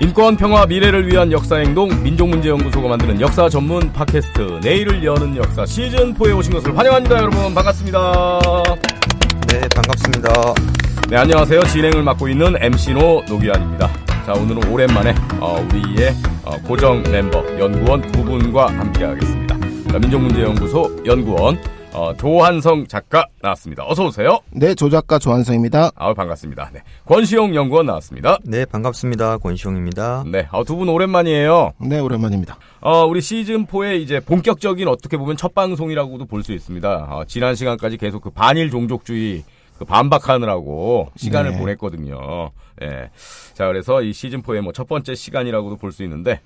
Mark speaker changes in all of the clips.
Speaker 1: 인권, 평화, 미래를 위한 역사행동 민족문제연구소가 만드는 역사 전문 팟캐스트 내일을 여는 역사 시즌4에 오신 것을 환영합니다. 여러분 반갑습니다.
Speaker 2: 네, 반갑습니다.
Speaker 1: 네, 안녕하세요. 진행을 맡고 있는 MC노 노기환입니다. 자, 오늘은 오랜만에 우리의 고정 멤버 연구원 두 분과 함께하겠습니다. 민족문제연구소 연구원 조한성 작가 나왔습니다. 어서 오세요.
Speaker 3: 네, 조작가 조한성입니다.
Speaker 1: 반갑습니다. 네, 권시용 연구원 나왔습니다.
Speaker 2: 네, 반갑습니다. 권시용입니다.
Speaker 1: 네, 두 분 오랜만이에요.
Speaker 3: 네, 오랜만입니다.
Speaker 1: 우리 시즌4의 이제 본격적인 어떻게 보면 첫 방송이라고도 볼 수 있습니다. 지난 시간까지 계속 그 반일 종족주의 반박하느라고 시간을 보냈거든요. 예. 자, 그래서 이 시즌4의 첫 번째 시간이라고도 볼 수 있는데,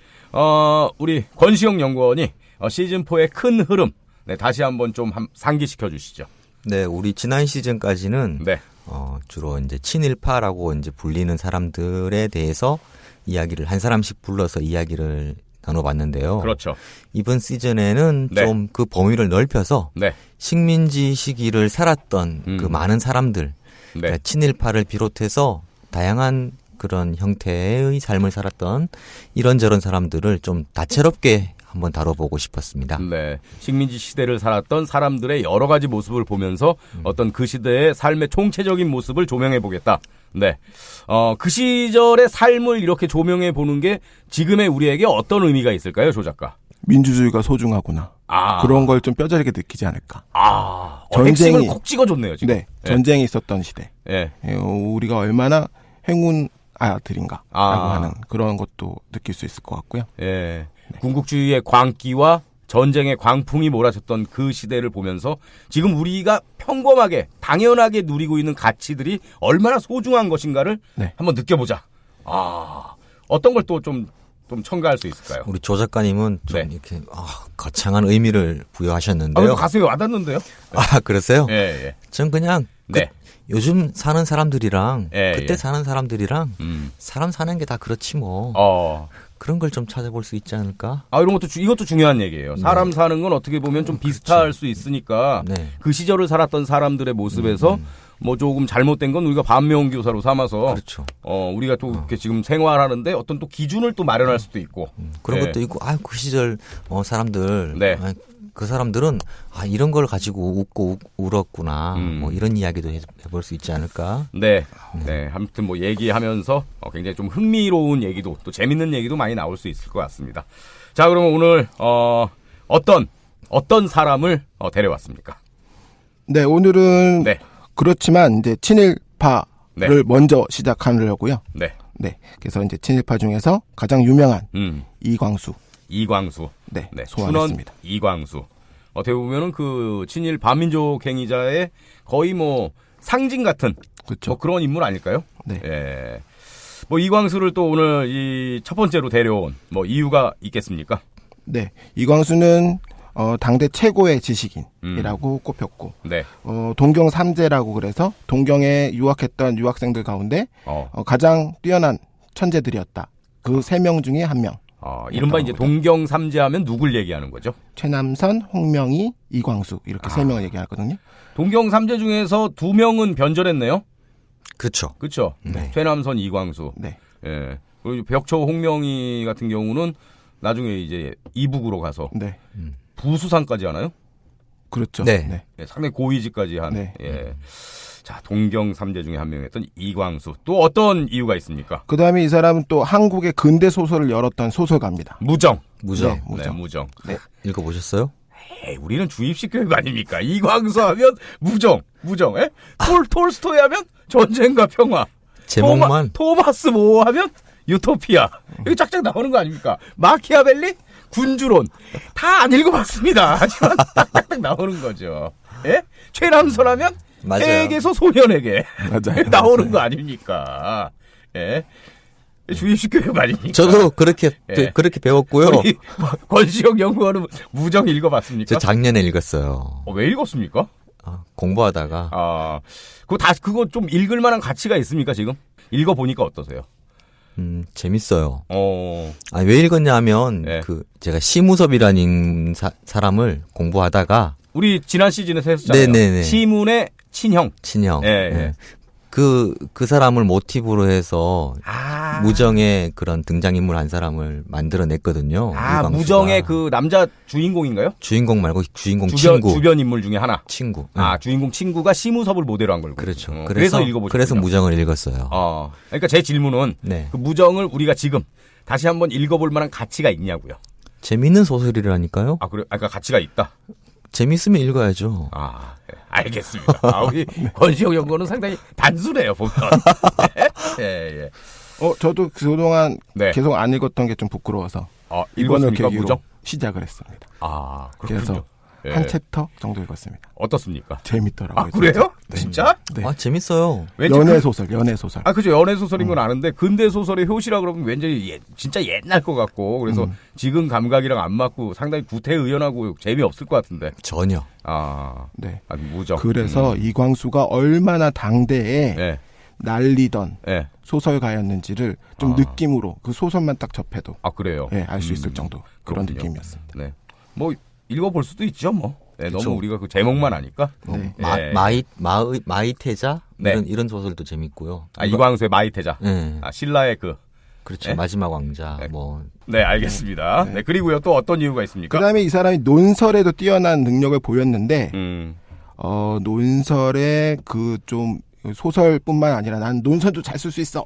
Speaker 1: 우리 권시용 연구원이 시즌4의 큰 흐름, 네, 다시 한번 좀 상기시켜 주시죠.
Speaker 2: 네, 우리 지난 시즌까지는
Speaker 1: 네.
Speaker 2: 주로 이제 친일파라고 이제 불리는 사람들에 대해서 이야기를 한 사람씩 불러서 이야기를 나눠봤는데요.
Speaker 1: 그렇죠.
Speaker 2: 이번 시즌에는
Speaker 1: 네.
Speaker 2: 좀 그 범위를 넓혀서
Speaker 1: 네.
Speaker 2: 식민지 시기를 살았던 그 많은 사람들,
Speaker 1: 네.
Speaker 2: 그러니까 친일파를 비롯해서 다양한 그런 형태의 삶을 살았던 이런저런 사람들을 좀 다채롭게 한번 다뤄보고 싶었습니다.
Speaker 1: 네. 식민지 시대를 살았던 사람들의 여러 가지 모습을 보면서 어떤 그 시대의 삶의 총체적인 모습을 조명해 보겠다. 네. 그 시절의 삶을 이렇게 조명해 보는 게 지금의 우리에게 어떤 의미가 있을까요, 조 작가?
Speaker 3: 민주주의가 소중하구나. 그런 걸 좀 뼈저리게 느끼지 않을까.
Speaker 1: 핵심을 콕 찍어줬네요, 지금.
Speaker 3: 네. 전쟁이 있었던 시대.
Speaker 1: 네.
Speaker 3: 우리가 얼마나 행운 아들인가 라고 하는 그런 것도 느낄 수 있을 것 같고요.
Speaker 1: 예. 군국주의의 광기와 전쟁의 광풍이 몰아쳤던 그 시대를 보면서 지금 우리가 평범하게 당연하게 누리고 있는 가치들이 얼마나 소중한 것인가를 한번 느껴보자. 어떤 걸 또 좀 첨가할 수 있을까요?
Speaker 2: 우리 조 작가님은 좀 이렇게 거창한 의미를 부여하셨는데요.
Speaker 1: 가슴에 와닿는데요?
Speaker 2: 그러세요?
Speaker 1: 예.
Speaker 2: 전 그냥 요즘 사는 사람들이랑 그때 사는 사람들이랑 사람 사는 게 다 그렇지 뭐. 그런 걸 좀 찾아볼 수 있지 않을까?
Speaker 1: 이것도 중요한 얘기예요. 사람 사는 건 어떻게 보면 좀 비슷할 수 있으니까 그 시절을 살았던 사람들의 모습에서 뭐 조금 잘못된 건 우리가 반면교사로 삼아서
Speaker 2: 그렇죠.
Speaker 1: 우리가 또 이렇게 지금 생활하는데 어떤 또 기준을 또 마련할 수도 있고
Speaker 2: 그런 것도 있고 그 시절 사람들 그 사람들은 이런 걸 가지고 웃고 울었구나 뭐 이런 이야기도 해볼 수 있지 않을까?
Speaker 1: 네. 아무튼 뭐 얘기하면서 굉장히 좀 흥미로운 얘기도 또 재밌는 얘기도 많이 나올 수 있을 것 같습니다. 자, 그러면 오늘 어떤 사람을 데려왔습니까?
Speaker 3: 네, 오늘은 그렇지만 이제 친일파를 먼저 시작하려고요. 네. 그래서 이제 친일파 중에서 가장 유명한 이광수.
Speaker 1: 네.
Speaker 3: 소환했습니다.
Speaker 1: 이광수. 어떻게 보면은 그 친일 반민족 행위자의 거의 뭐 상징 같은 뭐 그런 인물 아닐까요?
Speaker 3: 네.
Speaker 1: 예. 뭐 이광수를 또 오늘 이 첫 번째로 데려온 뭐 이유가 있겠습니까?
Speaker 3: 네. 이광수는 당대 최고의 지식인이라고 꼽혔고, 동경 3제라고 그래서 동경에 유학했던 유학생들 가운데 가장 뛰어난 천재들이었다. 그 3명 중에 1명.
Speaker 1: 이른바 이제 동경 3제 하면 누굴 얘기하는 거죠?
Speaker 3: 최남선, 홍명희, 이광수 이렇게 3명을 얘기하거든요.
Speaker 1: 동경 3제 중에서 2명은 변절했네요.
Speaker 2: 그렇죠.
Speaker 1: 네. 최남선, 이광수.
Speaker 3: 네.
Speaker 1: 예. 그리고 벽초 홍명희 같은 경우는 나중에 이제 이북으로 가서 부수상까지 하나요?
Speaker 3: 그렇죠.
Speaker 2: 네.
Speaker 1: 상당히 고위직까지 한. 자, 동경 3제 중에 1명이었던 이광수. 또 어떤 이유가 있습니까?
Speaker 3: 그 다음에 이 사람은 또 한국의 근대 소설을 열었던 소설가입니다.
Speaker 1: 무정.
Speaker 2: 무정.
Speaker 1: 네.
Speaker 2: 읽어보셨어요?
Speaker 1: 우리는 주입식 교육 아닙니까? 이광수 하면 무정. 예? 톨스토이 하면 전쟁과 평화.
Speaker 2: 제목만.
Speaker 1: 토마스 모 하면 유토피아. 여기 쫙쫙 나오는 거 아닙니까? 마키아벨리? 군주론. 다 안 읽어봤습니다. 하지만 딱딱딱 나오는 거죠. 예? 최남선 하면 핵에서 소년에게 나오는 거 아닙니까? 예. 주입식 교육 아닙니까?
Speaker 2: 저도 그렇게 배웠고요.
Speaker 1: 권시영 연구원은 무정 읽어봤습니까?
Speaker 2: 저 작년에 읽었어요.
Speaker 1: 왜 읽었습니까?
Speaker 2: 공부하다가.
Speaker 1: 그거 좀 읽을 만한 가치가 있습니까, 지금? 읽어보니까 어떠세요?
Speaker 2: 재밌어요. 왜 읽었냐 하면, 제가 시무섭이라는 사람을 공부하다가.
Speaker 1: 우리 지난 시즌에서 했었잖아요. 시문의 친형.
Speaker 2: 예. 그 사람을 모티브로 해서 무정의 그런 등장인물 한 사람을 만들어냈거든요.
Speaker 1: 무정의 그 남자 주인공인가요?
Speaker 2: 주인공 말고 주인공 친구.
Speaker 1: 주변 인물 중에 하나.
Speaker 2: 친구.
Speaker 1: 주인공 친구가 심우섭을 모델로 한 걸로.
Speaker 2: 그렇죠.
Speaker 1: 그래서 읽어보셨군요.
Speaker 2: 그래서 무정을 읽었어요.
Speaker 1: 그러니까 제 질문은
Speaker 2: 네.
Speaker 1: 그 무정을 우리가 지금 다시 한번 읽어볼 만한 가치가 있냐고요.
Speaker 2: 재밌는 소설이라니까요.
Speaker 1: 그래. 그러니까 가치가 있다.
Speaker 2: 재밌으면 읽어야죠.
Speaker 1: 알겠습니다. 우리 권시영 연구원은 상당히 단순해요, 보면. 예.
Speaker 3: 저도 그동안 계속 안 읽었던 게 좀 부끄러워서. 이번을 계기로 무정? 시작을 했습니다.
Speaker 1: 그렇군요.
Speaker 3: 그래서 한 챕터 정도 읽었습니다.
Speaker 1: 어떻습니까?
Speaker 3: 재밌더라고요.
Speaker 1: 그래요?
Speaker 3: 네.
Speaker 1: 진짜?
Speaker 3: 네.
Speaker 2: 재밌어요.
Speaker 3: 연애 소설.
Speaker 1: 그죠. 연애 소설인 건 아는데 근대 소설의 효시라 그러면 왠지 진짜 옛날 것 같고 그래서 지금 감각이랑 안 맞고 상당히 구태의연하고 재미없을 것 같은데.
Speaker 2: 전혀.
Speaker 3: 네.
Speaker 1: 무정.
Speaker 3: 그래서 이광수가 얼마나 당대에 날리던 소설가였는지를 좀 느낌으로 그 소설만 딱 접해도
Speaker 1: 그래요.
Speaker 3: 알 수 있을 정도 그런 느낌이었습니다.
Speaker 1: 네. 뭐 읽어볼 수도 있죠, 뭐. 너무 우리가 그 제목만 아니까.
Speaker 3: 네.
Speaker 2: 마이태자 이런 소설도 재밌고요.
Speaker 1: 이광수의 마이태자. 신라의
Speaker 2: 그렇죠. 마지막 왕자.
Speaker 1: 네, 알겠습니다. 네. 그리고요 또 어떤 이유가 있습니까?
Speaker 3: 그다음에 이 사람이 논설에도 뛰어난 능력을 보였는데 논설의 그 좀 소설뿐만 아니라 난 논설도 잘 쓸 수 있어.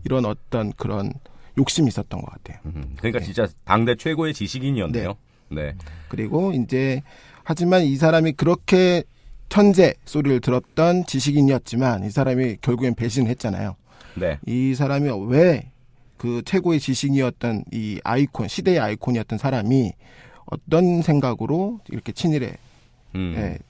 Speaker 3: 이런 어떤 그런 욕심이 있었던 것 같아요.
Speaker 1: 그러니까 진짜 당대 최고의 지식인이었네요. 네.
Speaker 3: 그리고 이제 하지만 이 사람이 그렇게 천재 소리를 들었던 지식인이었지만 이 사람이 결국엔 배신을 했잖아요.
Speaker 1: 네.
Speaker 3: 이 사람이 왜 그 최고의 지식인이었던 이 아이콘, 시대의 아이콘이었던 사람이 어떤 생각으로 이렇게 친일을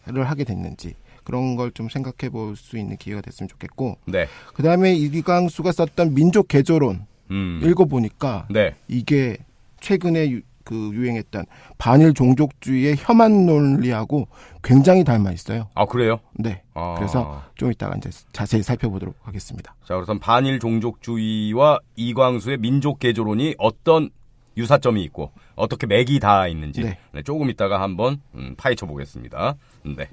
Speaker 3: 하게 됐는지 그런 걸 좀 생각해 볼 수 있는 기회가 됐으면 좋겠고.
Speaker 1: 네.
Speaker 3: 그다음에 이광수가 썼던 민족 개조론 읽어보니까 이게 최근에 유행했던 반일 종족주의의 혐한 논리하고 굉장히 닮아 있어요.
Speaker 1: 그래요?
Speaker 3: 네. 그래서 좀 이따가 이제 자세히 살펴보도록 하겠습니다.
Speaker 1: 자, 그래서 반일 종족주의와 이광수의 민족 개조론이 어떤 유사점이 있고 어떻게 맥이 닿아 있는지 조금 이따가 한번 파헤쳐 보겠습니다. 네.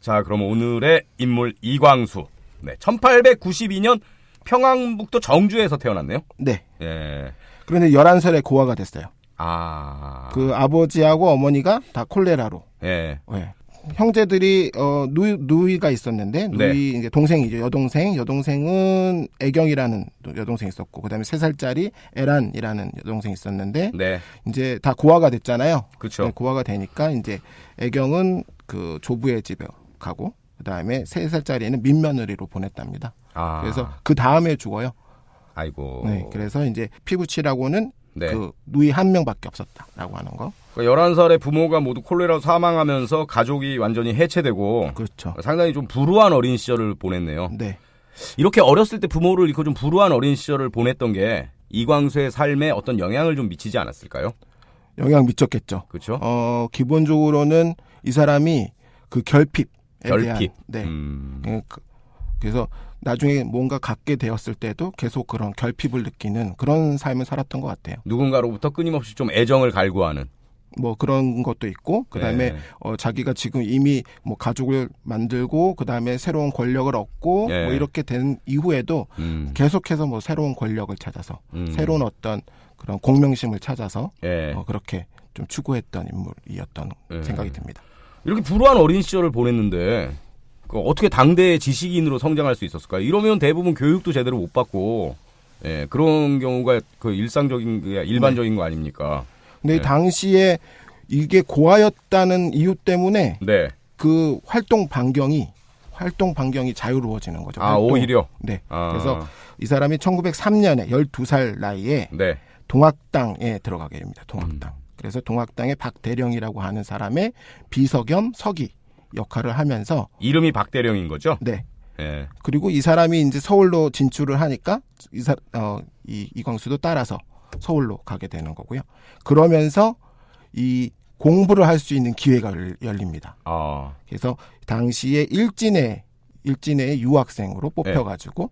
Speaker 1: 자, 그럼 오늘의 인물 이광수. 네. 1892년 평안북도 정주에서 태어났네요.
Speaker 3: 네.
Speaker 1: 예.
Speaker 3: 그런데 11살에 고아가 됐어요.
Speaker 1: 그
Speaker 3: 아버지하고 어머니가 다 콜레라로.
Speaker 1: 네.
Speaker 3: 형제들이 누이가 있었는데 누이 이제 동생이죠. 여동생은 애경이라는 여동생이 있었고 그다음에 3살짜리 에란이라는 여동생이 있었는데 이제 다 고아가 됐잖아요.
Speaker 1: 그렇죠.
Speaker 3: 고아가 되니까 이제 애경은 그 조부의 집에 가고 그다음에 3살짜리는 민며느리로 보냈답니다. 그래서 그 다음에 죽어요.
Speaker 1: 아이고.
Speaker 3: 네. 그래서 이제 피부치라고는 그 누이 한 명밖에 없었다라고 하는 거.
Speaker 1: 그러니까 11살에 부모가 모두 콜레라로 사망하면서 가족이 완전히 해체되고
Speaker 3: 그렇죠.
Speaker 1: 상당히 좀 불우한 어린 시절을 보냈네요.
Speaker 3: 네.
Speaker 1: 이렇게 어렸을 때 부모를 잃고 좀 불우한 어린 시절을 보냈던 게 이광수의 삶에 어떤 영향을 좀 미치지 않았을까요?
Speaker 3: 영향 미쳤겠죠.
Speaker 1: 그렇죠.
Speaker 3: 기본적으로는 이 사람이 그 결핍에 대한 그래서 나중에 뭔가 갖게 되었을 때도 계속 그런 결핍을 느끼는 그런 삶을 살았던 것 같아요.
Speaker 1: 누군가로부터 끊임없이 좀 애정을 갈구하는.
Speaker 3: 뭐 그런 것도 있고 그다음에 자기가 지금 이미 뭐 가족을 만들고 그다음에 새로운 권력을 얻고 뭐 이렇게 된 이후에도 계속해서 뭐 새로운 권력을 찾아서 새로운 어떤 그런 공명심을 찾아서 그렇게 좀 추구했던 인물이었던 생각이 듭니다.
Speaker 1: 이렇게 불우한 어린 시절을 보냈는데 어떻게 당대의 지식인으로 성장할 수 있었을까요? 이러면 대부분 교육도 제대로 못 받고 그런 경우가 그 일반적인 거 아닙니까?
Speaker 3: 근데 당시에 이게 고아였다는 이유 때문에 그 활동 반경이 자유로워지는 거죠.
Speaker 1: 오히려?
Speaker 3: 네. 그래서 이 사람이 1903년에 12살 나이에 동학당에 들어가게 됩니다. 동학당. 그래서 동학당의 박대령이라고 하는 사람의 비서 겸 서기 역할을 하면서
Speaker 1: 이름이 박대령인 거죠?
Speaker 3: 네. 그리고 이 사람이 이제 서울로 진출을 하니까 이광수도 따라서 서울로 가게 되는 거고요. 그러면서 이 공부를 할 수 있는 기회가 열립니다. 그래서 당시에 일진의 유학생으로 뽑혀가지고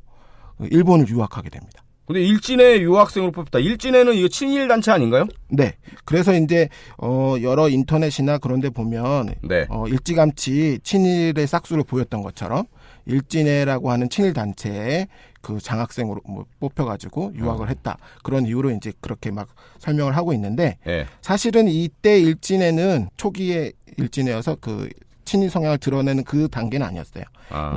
Speaker 3: 일본을 유학하게 됩니다.
Speaker 1: 근데 일진의 유학생으로 뽑혔다. 일진회는 이거 친일 단체 아닌가요?
Speaker 3: 네. 그래서 이제 여러 인터넷이나 그런 데 보면 일찌감치 친일의 싹수를 보였던 것처럼 일진회라고 하는 친일 단체에 그 장학생으로 뭐 뽑혀가지고 유학을 했다. 그런 이유로 이제 그렇게 막 설명을 하고 있는데
Speaker 1: 예.
Speaker 3: 사실은 이때 일진회는 초기의 일진회여서 그 친일 성향을 드러내는 그 단계는 아니었어요.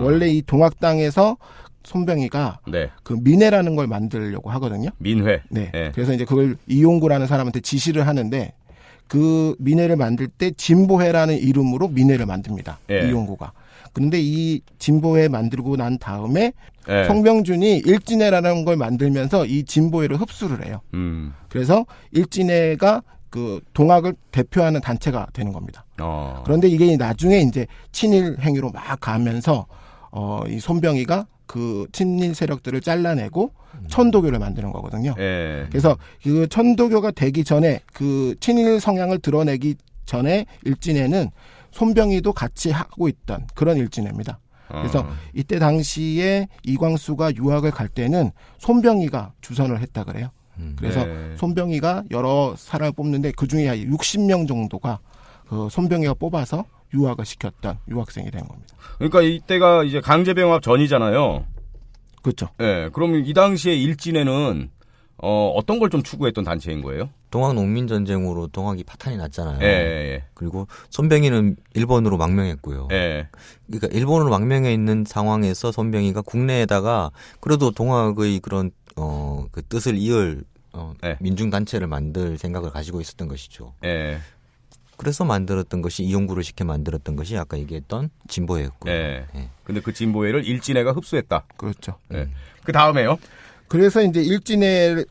Speaker 3: 원래 이 동학당에서 손병희가
Speaker 1: 네.
Speaker 3: 그 민회라는 걸 만들려고 하거든요.
Speaker 1: 민회.
Speaker 3: 네.
Speaker 1: 예.
Speaker 3: 그래서 이제 그걸 이용구라는 사람한테 지시를 하는데 그 민회를 만들 때 진보회라는 이름으로 민회를 만듭니다.
Speaker 1: 예.
Speaker 3: 이용구가. 그런데 이 진보회 만들고 난 다음에
Speaker 1: 예.
Speaker 3: 송병준이 일진회라는 걸 만들면서 이 진보회를 흡수를 해요. 그래서 일진회가 그 동학을 대표하는 단체가 되는 겁니다. 그런데 이게 나중에 이제 친일 행위로 막 가면서 이 손병희가 그 친일 세력들을 잘라내고 천도교를 만드는 거거든요.
Speaker 1: 예.
Speaker 3: 그래서 그 천도교가 되기 전에 그 친일 성향을 드러내기 전에 일진회는 손병희도 같이 하고 있던 그런 일진회입니다. 그래서 이때 당시에 이광수가 유학을 갈 때는 손병희가 주선을 했다 그래요. 그래서
Speaker 1: 네.
Speaker 3: 손병희가 여러 사람을 뽑는데 그중에 한 60명 정도가 그 손병희가 뽑아서 유학을 시켰던 유학생이 된 겁니다.
Speaker 1: 그러니까 이때가 이제 강제병합 전이잖아요.
Speaker 3: 그렇죠.
Speaker 1: 예. 그러면 이 당시에 일진회는 어떤 걸 좀 추구했던 단체인 거예요?
Speaker 2: 동학 농민 전쟁으로 동학이 파탄이 났잖아요.
Speaker 1: 예.
Speaker 2: 그리고 손병희는 일본으로 망명했고요.
Speaker 1: 예.
Speaker 2: 그러니까 일본으로 망명해 있는 상황에서 손병희가 국내에다가 그래도 동학의 그런 그 뜻을 이을
Speaker 1: 예.
Speaker 2: 민중 단체를 만들 생각을 가지고 있었던 것이죠.
Speaker 1: 예.
Speaker 2: 그래서 만들었던 것이 이용구를 시켜 만들었던 것이 아까 얘기했던 진보회였고요.
Speaker 1: 예.
Speaker 2: 예.
Speaker 1: 근데 그 진보회를 일진회가 흡수했다.
Speaker 3: 그렇죠.
Speaker 1: 예. 그 다음에요?
Speaker 3: 그래서 이제 일진회의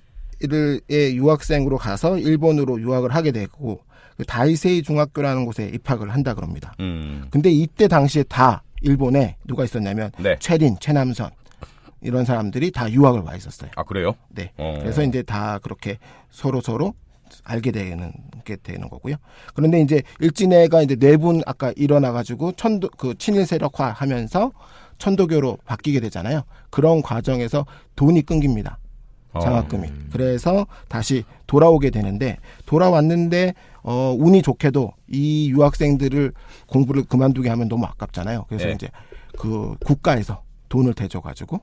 Speaker 3: 유학생으로 가서 일본으로 유학을 하게 되고 그 다이세이 중학교라는 곳에 입학을 한다 그럽니다. 근데 이때 당시에 다 일본에 누가 있었냐면
Speaker 1: 네.
Speaker 3: 최린, 최남선 이런 사람들이 다 유학을 와 있었어요.
Speaker 1: 아, 그래요?
Speaker 3: 네. 그래서 이제 다 그렇게 서로 알게 되는 거고요. 그런데 이제 일진회가 이제 내분 아까 일어나가지고 그 친일 세력화 하면서 천도교로 바뀌게 되잖아요. 그런 과정에서 돈이 끊깁니다. 장학금이. 그래서 다시 돌아오게 되는데 돌아왔는데 운이 좋게도 이 유학생들을 공부를 그만두게 하면 너무 아깝잖아요. 그래서
Speaker 1: 네.
Speaker 3: 이제 그 국가에서 돈을 대줘가지고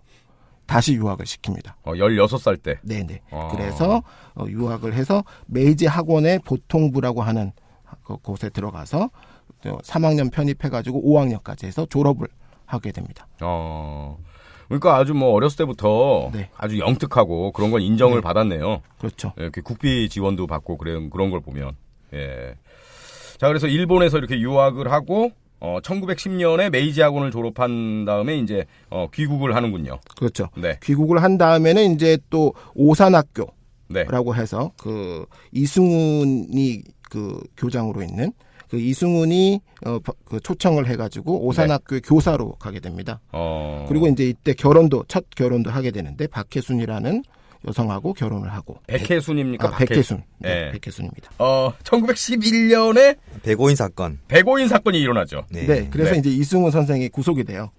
Speaker 3: 다시 유학을 시킵니다.
Speaker 1: 16살 때.
Speaker 3: 네네. 그래서 유학을 해서 메이지 학원의 보통부라고 하는 곳에 들어가서 3학년 편입해가지고 5학년까지 해서 졸업을 하게 됩니다.
Speaker 1: 그러니까 아주 뭐 어렸을 때부터
Speaker 3: 네.
Speaker 1: 아주 영특하고 그런 걸 인정을 받았네요.
Speaker 3: 그렇죠.
Speaker 1: 이렇게 국비 지원도 받고 그런 걸 보면. 예. 자, 그래서 일본에서 이렇게 유학을 하고 1910년에 메이지 학원을 졸업한 다음에 이제 귀국을 하는군요.
Speaker 3: 그렇죠.
Speaker 1: 네.
Speaker 3: 귀국을 한 다음에는 이제 또 오산학교라고
Speaker 1: 네.
Speaker 3: 해서 그 이승훈이 그 교장으로 있는 그 이승훈이 그 초청을 해가지고 오산학교의 교사로 가게 됩니다. 그리고 이제 이때 첫 결혼도 하게 되는데 박혜순이라는 여성하고 결혼을 하고.
Speaker 1: 백혜순입니까?
Speaker 3: 백혜순.
Speaker 1: 네.
Speaker 3: 네, 백혜순입니다.
Speaker 1: 1911년에
Speaker 2: 백오인 사건.
Speaker 1: 백오인 사건이 일어나죠.
Speaker 3: 네. 그래서 이제 이승훈 선생이 구속이 돼요.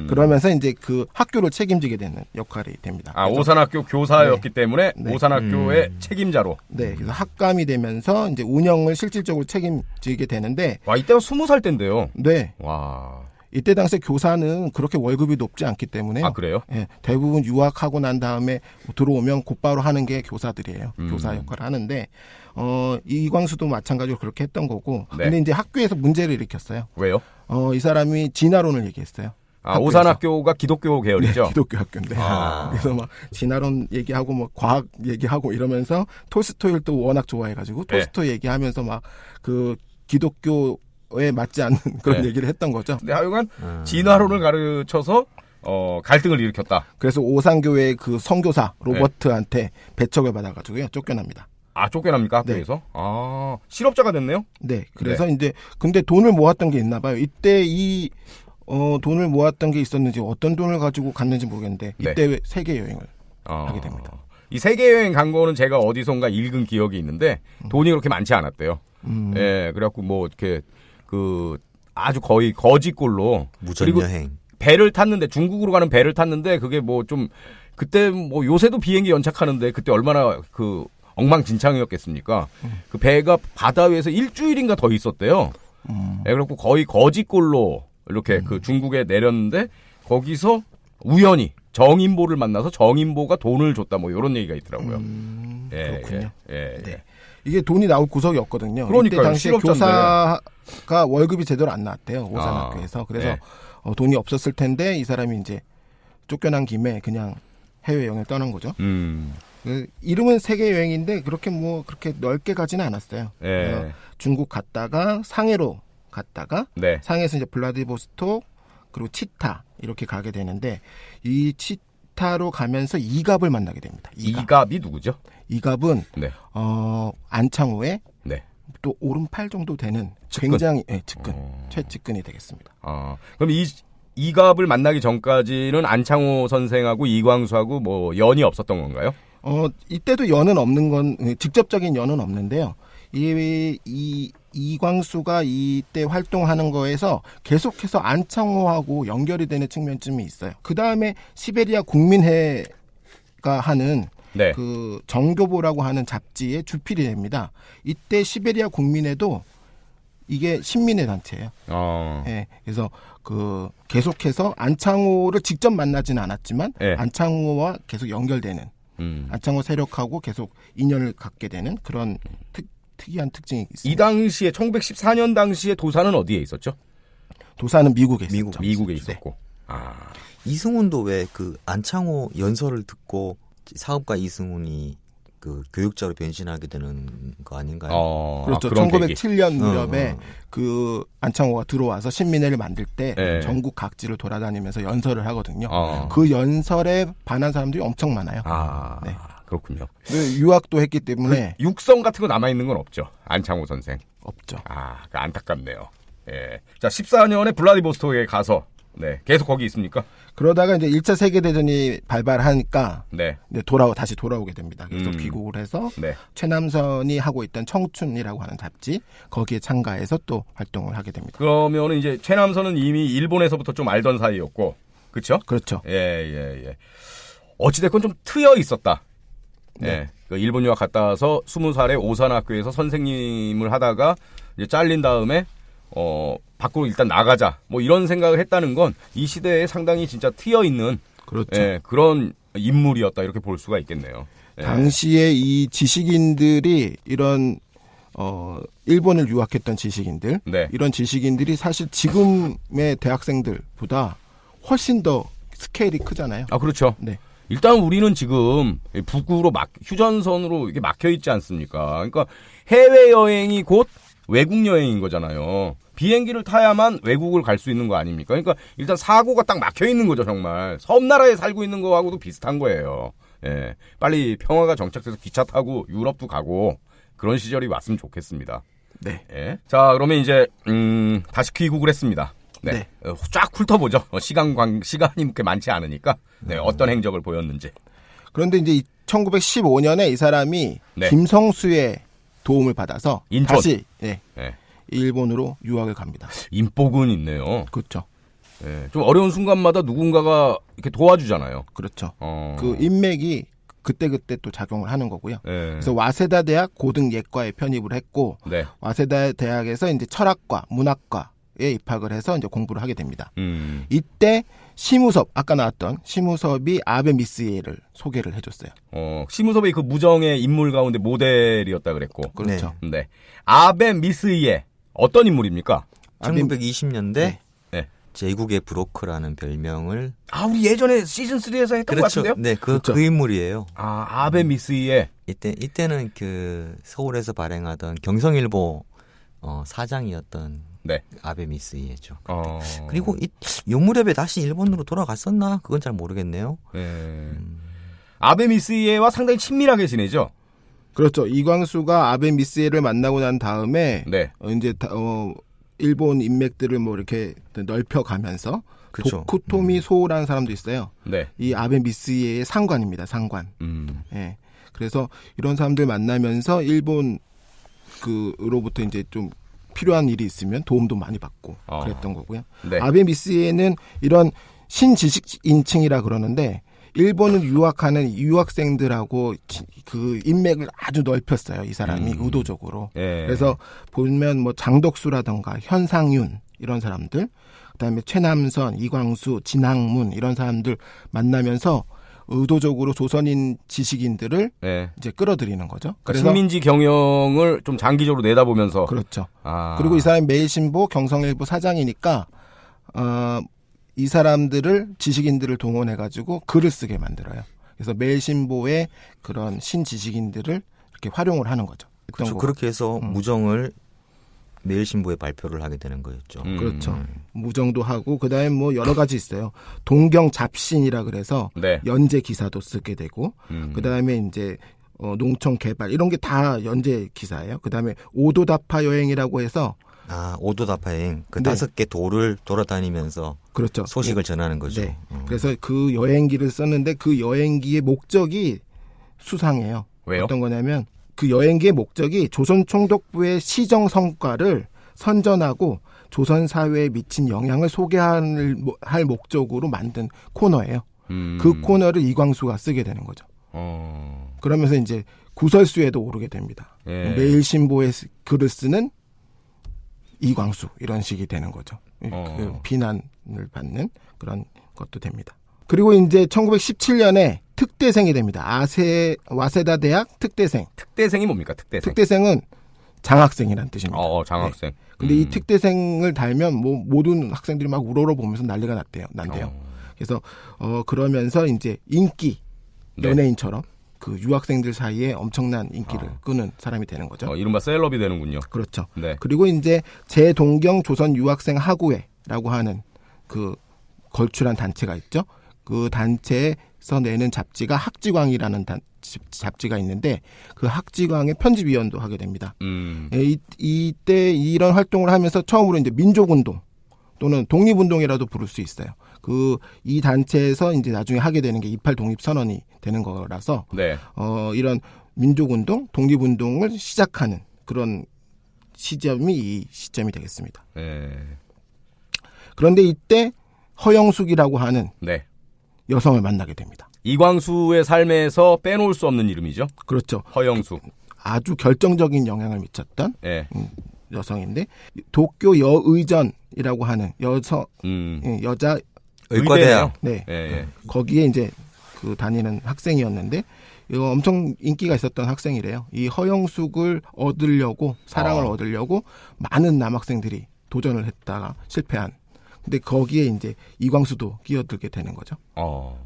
Speaker 3: 그러면서 이제 그 학교를 책임지게 되는 역할이 됩니다.
Speaker 1: 오산학교 교사였기 때문에
Speaker 3: 네.
Speaker 1: 오산학교의 책임자로.
Speaker 3: 네. 그래서 학감이 되면서 이제 운영을 실질적으로 책임지게 되는데.
Speaker 1: 와, 이때가 20살 때인데요.
Speaker 3: 네.
Speaker 1: 와.
Speaker 3: 이때 당시에 교사는 그렇게 월급이 높지 않기 때문에.
Speaker 1: 아, 그래요?
Speaker 3: 예, 대부분 유학하고 난 다음에 들어오면 곧바로 하는 게 교사들이에요. 교사 역할을 하는데, 이광수도 마찬가지로 그렇게 했던 거고.
Speaker 1: 네.
Speaker 3: 근데 이제 학교에서 문제를 일으켰어요.
Speaker 1: 왜요?
Speaker 3: 이 사람이 진화론을 얘기했어요. 학교에서.
Speaker 1: 오산학교가 기독교 계열이죠?
Speaker 3: 네, 기독교 학교인데. 그래서 막 진화론 얘기하고 뭐 과학 얘기하고 이러면서 톨스토이를 또 워낙 좋아해가지고 톨스토이 얘기하면서 막 그 기독교에 맞지 않는 그런 얘기를 했던 거죠.
Speaker 1: 근데 하여간 진화론을 가르쳐서 갈등을 일으켰다.
Speaker 3: 그래서 오산교회 그 선교사 로버트한테 배척을 받아가지고요 쫓겨납니다.
Speaker 1: 쫓겨납니까? 학교에서? 실업자가 됐네요?
Speaker 3: 네. 그래서 이제 근데 돈을 모았던 게 있나 봐요. 이때 돈을 모았던 게 있었는지 어떤 돈을 가지고 갔는지 모르겠는데 이때 세계 여행을 하게 됩니다.
Speaker 1: 이 세계 여행 간 거는 제가 어디선가 읽은 기억이 있는데 돈이 그렇게 많지 않았대요. 예, 그래갖고 뭐 이렇게 아주 거의 거지꼴로
Speaker 2: 무전 여행.
Speaker 1: 배를 탔는데 중국으로 가는 배를 탔는데 그게 뭐 좀 그때 뭐 요새도 비행기 연착하는데 그때 얼마나 엉망진창이었겠습니까? 그 배가 바다 위에서 일주일인가 더 있었대요. 예, 그래갖고 거의 거지꼴로 이렇게 그 중국에 내렸는데 거기서 우연히 정인보를 만나서 정인보가 돈을 줬다 뭐 이런 얘기가 있더라고요.
Speaker 3: 그렇군요.
Speaker 1: 예.
Speaker 3: 네. 이게 돈이 나올 구석이 없거든요.
Speaker 1: 그러니까요.
Speaker 3: 이때 당시에
Speaker 1: 실업자인데.
Speaker 3: 교사가 월급이 제대로 안 나왔대요. 오산학교에서. 그래서
Speaker 1: 네.
Speaker 3: 돈이 없었을 텐데 이 사람이 이제 쫓겨난 김에 그냥 해외여행을 떠난 거죠. 이름은 세계 여행인데 그렇게 넓게 가지는 않았어요. 중국 갔다가 상해로 갔다가
Speaker 1: 네.
Speaker 3: 상해에서 이제 블라디보스톡 그리고 치타 이렇게 가게 되는데 이 치타로 가면서 이갑을 만나게 됩니다.
Speaker 1: 이갑이 누구죠?
Speaker 3: 이갑은
Speaker 1: 네.
Speaker 3: 안창호의
Speaker 1: 네.
Speaker 3: 또 오른팔 정도 되는
Speaker 1: 측근.
Speaker 3: 굉장히 측근 최측근이 되겠습니다.
Speaker 1: 그럼 이갑을 만나기 전까지는 안창호 선생하고 이광수하고 뭐 연이 없었던 건가요?
Speaker 3: 이때도 연은 없는 건 직접적인 연은 없는데요. 이광수가 이때 활동하는 거에서 계속해서 안창호하고 연결이 되는 측면쯤이 있어요. 그 다음에 시베리아 국민회가 하는
Speaker 1: 네.
Speaker 3: 그 정교보라고 하는 잡지의 주필이 됩니다. 이때 시베리아 국민회도 이게 신민의 단체예요. 네, 그래서 그 계속해서 안창호를 직접 만나지는 않았지만
Speaker 1: 네.
Speaker 3: 안창호와 계속 연결되는 안창호 세력하고 계속 인연을 갖게 되는 그런 특이한 특징이 있습니다.
Speaker 1: 이 당시에 1914년 당시에 도사는 어디에 있었죠?
Speaker 3: 도사는 미국에 있었죠.
Speaker 1: 미국에 있었고.
Speaker 3: 네.
Speaker 2: 이승훈도 왜 그 안창호 연설을 듣고 사업가 이승훈이 그 교육자로 변신하게 되는 거 아닌가요?
Speaker 3: 그렇죠. 1907년 무렵에 그 안창호가 들어와서 신민회를 만들 때 전국 각지를 돌아다니면서 연설을 하거든요. 그 연설에 반한 사람들이 엄청 많아요.
Speaker 1: 네. 그렇군요.
Speaker 3: 유학도 했기 때문에
Speaker 1: 그 육성 같은 거 남아 있는 건 없죠. 안창호 선생.
Speaker 3: 없죠.
Speaker 1: 안타깝네요. 예. 자, 14년에 블라디보스톡에 가서 계속 거기 있습니까?
Speaker 3: 그러다가 이제 1차 세계대전이 발발하니까
Speaker 1: 네.
Speaker 3: 다시 돌아오게 됩니다. 그래서 귀국을 해서 최남선이 하고 있던 청춘이라고 하는 잡지 거기에 참가해서 또 활동을 하게 됩니다.
Speaker 1: 그러면은 이제 최남선은 이미 일본에서부터 좀 알던 사이였고, 그렇죠?
Speaker 3: 그렇죠.
Speaker 1: 예. 어찌됐건 좀 트여 있었다. 네. 그 일본 유학 갔다 와서 20살에 오산학교에서 선생님을 하다가 이제 잘린 다음에 밖으로 일단 나가자. 뭐 이런 생각을 했다는 건 이 시대에 상당히 진짜 트여 있는
Speaker 3: 그렇죠.
Speaker 1: 그런 인물이었다 이렇게 볼 수가 있겠네요.
Speaker 3: 당시에 이 지식인들이 이런 일본을 유학했던 지식인들 이런 지식인들이 사실 지금의 대학생들보다 훨씬 더 스케일이 크잖아요.
Speaker 1: 그렇죠.
Speaker 3: 네.
Speaker 1: 일단 우리는 지금 북으로 휴전선으로 이게 막혀 있지 않습니까? 그러니까 해외 여행이 곧 외국 여행인 거잖아요. 비행기를 타야만 외국을 갈 수 있는 거 아닙니까? 그러니까 일단 사고가 딱 막혀 있는 거죠, 정말. 섬나라에 살고 있는 거하고도 비슷한 거예요. 예. 빨리 평화가 정착돼서 기차 타고 유럽도 가고 그런 시절이 왔으면 좋겠습니다.
Speaker 3: 네.
Speaker 1: 예. 자, 그러면 이제 다시 귀국을 했습니다. 네. 쫙 훑어보죠. 시간이 그렇게 많지 않으니까. 어떤 행적을 보였는지.
Speaker 3: 그런데 이제 1915년에 이 사람이 김성수의 도움을 받아서
Speaker 1: 인천.
Speaker 3: 다시 일본으로 유학을 갑니다.
Speaker 1: 인복은 있네요.
Speaker 3: 그렇죠.
Speaker 1: 좀 어려운 순간마다 누군가가 이렇게 도와주잖아요.
Speaker 3: 그렇죠. 그 인맥이 그때그때 또 작용을 하는 거고요. 그래서 와세다 대학 고등예과에 편입을 했고 와세다 대학에서 이제 철학과, 문학과에 입학을 해서 이제 공부를 하게 됩니다. 이때 심우섭, 아까 나왔던 심우섭이 아베 미스예를 소개를 해줬어요.
Speaker 1: 심우섭이 그 무정의 인물 가운데 모델이었다 그랬고.
Speaker 3: 그렇죠.
Speaker 1: 네. 아베 미스예 어떤 인물입니까?
Speaker 2: 1920년대 제국의 브로커라는 별명을
Speaker 1: 우리 예전에 시즌 3에서 했던 것 같은데요?
Speaker 2: 네, 그 인물이에요.
Speaker 1: 아베 미스예.
Speaker 2: 이때는 그 서울에서 발행하던 경성일보 사장이었던 아베 미스예죠. 그리고 요 무렵에 다시 일본으로 돌아갔었나? 그건 잘 모르겠네요.
Speaker 1: 아베 미스예와 상당히 친밀하게 지내죠.
Speaker 3: 그렇죠. 이광수가 아베 미스예를 만나고 난 다음에 이제 일본 인맥들을 뭐 이렇게 넓혀가면서
Speaker 2: 그렇죠.
Speaker 3: 도쿠토미 소라는 사람도 있어요. 이 아베 미스예의 상관입니다. 상관. 그래서 이런 사람들 만나면서 일본 그로부터 이제 좀 필요한 일이 있으면 도움도 많이 받고 그랬던 거고요. 아베 미스예는 이런 신지식인층이라 그러는데 일본을 유학하는 유학생들하고 그 인맥을 아주 넓혔어요. 이 사람이 의도적으로. 그래서 보면 뭐 장덕수라든가 현상윤 이런 사람들, 그다음에 최남선, 이광수, 진학문 이런 사람들 만나면서 의도적으로 조선인 지식인들을
Speaker 1: 네.
Speaker 3: 이제 끌어들이는 거죠.
Speaker 1: 그래서 식민지 경영을 좀 장기적으로 내다보면서
Speaker 3: 그렇죠. 그리고 이 사람이 매일신보, 경성일보 사장이니까 이 사람들을 지식인들을 동원해가지고 글을 쓰게 만들어요. 그래서 매일신보의 그런 신지식인들을 이렇게 활용을 하는 거죠.
Speaker 2: 그렇죠. 그렇게 해서 무정을 매일신보에 발표를 하게 되는 거였죠.
Speaker 3: 그렇죠. 무정도 하고 그다음에 뭐 여러 가지 있어요. 동경 잡신이라 그래서
Speaker 1: 네.
Speaker 3: 연재 기사도 쓰게 되고 그다음에 이제 농촌 개발 이런 게 다 연재 기사예요. 그다음에 오도다파 여행이라고 해서
Speaker 2: 오도다파 여행 그 5개 도를 돌아다니면서
Speaker 3: 그렇죠.
Speaker 2: 소식을 전하는 거죠.
Speaker 3: 네. 그래서 그 여행기를 썼는데 그 여행기의 목적이 수상해요.
Speaker 1: 왜요?
Speaker 3: 어떤 거냐면 그 여행기의 목적이 조선 총독부의 시정 성과를 선전하고 조선 사회에 미친 영향을 소개할 목적으로 만든 코너예요. 그 코너를 이광수가 쓰게 되는 거죠. 그러면서 이제 구설수에도 오르게 됩니다.
Speaker 1: 예.
Speaker 3: 매일신보에 글을 쓰는 이광수 이런 식이 되는 거죠. 그 비난을 받는 그런 것도 됩니다. 그리고 이제 1917년에 특대생이 됩니다. 와세다 대학 특대생.
Speaker 1: 특대생이 뭡니까? 특대생.
Speaker 3: 특대생은 장학생이라는 뜻입니다.
Speaker 1: 장학생.
Speaker 3: 네. 근데 이 특대생을 달면 뭐 모든 학생들이 막 우러러 보면서 난리가 난대요. 그래서 그러면서 이제 인기 연예인처럼 그 유학생들 사이에 엄청난 인기를 끄는 사람이 되는 거죠.
Speaker 1: 이른바 셀럽이 되는군요.
Speaker 3: 그렇죠.
Speaker 1: 네.
Speaker 3: 그리고 이제 제동경 조선 유학생 학우회라고 하는 그 걸출한 단체가 있죠. 그 단체에서 내는 잡지가 학지광이라는 잡지가 있는데 그 학지광의 편집위원도 하게 됩니다. 이때 이런 활동을 하면서 처음으로 이제 민족운동 또는 독립운동이라도 부를 수 있어요. 이 단체에서 이제 나중에 하게 되는 게 28 독립선언이 되는 거라서
Speaker 1: 네.
Speaker 3: 이런 민족운동, 독립운동을 시작하는 그런 시점이 이 시점이 되겠습니다.
Speaker 1: 네.
Speaker 3: 그런데 이때 허영숙이라고 하는
Speaker 1: 네.
Speaker 3: 여성을 만나게 됩니다.
Speaker 1: 이광수의 삶에서 빼놓을 수 없는 이름이죠.
Speaker 3: 그렇죠.
Speaker 1: 허영숙.
Speaker 3: 아주 결정적인 영향을 미쳤던
Speaker 1: 네.
Speaker 3: 여성인데 도쿄 여의전이라고 하는 여자
Speaker 2: 의과대학.
Speaker 3: 네. 거기에 이제 그 다니는 학생이었는데 이거 엄청 인기가 있었던 학생이래요. 이 허영숙을 얻으려고 사랑을 얻으려고 많은 남학생들이 도전을 했다가 실패한. 근데 거기에 이제 이광수도 끼어들게 되는 거죠.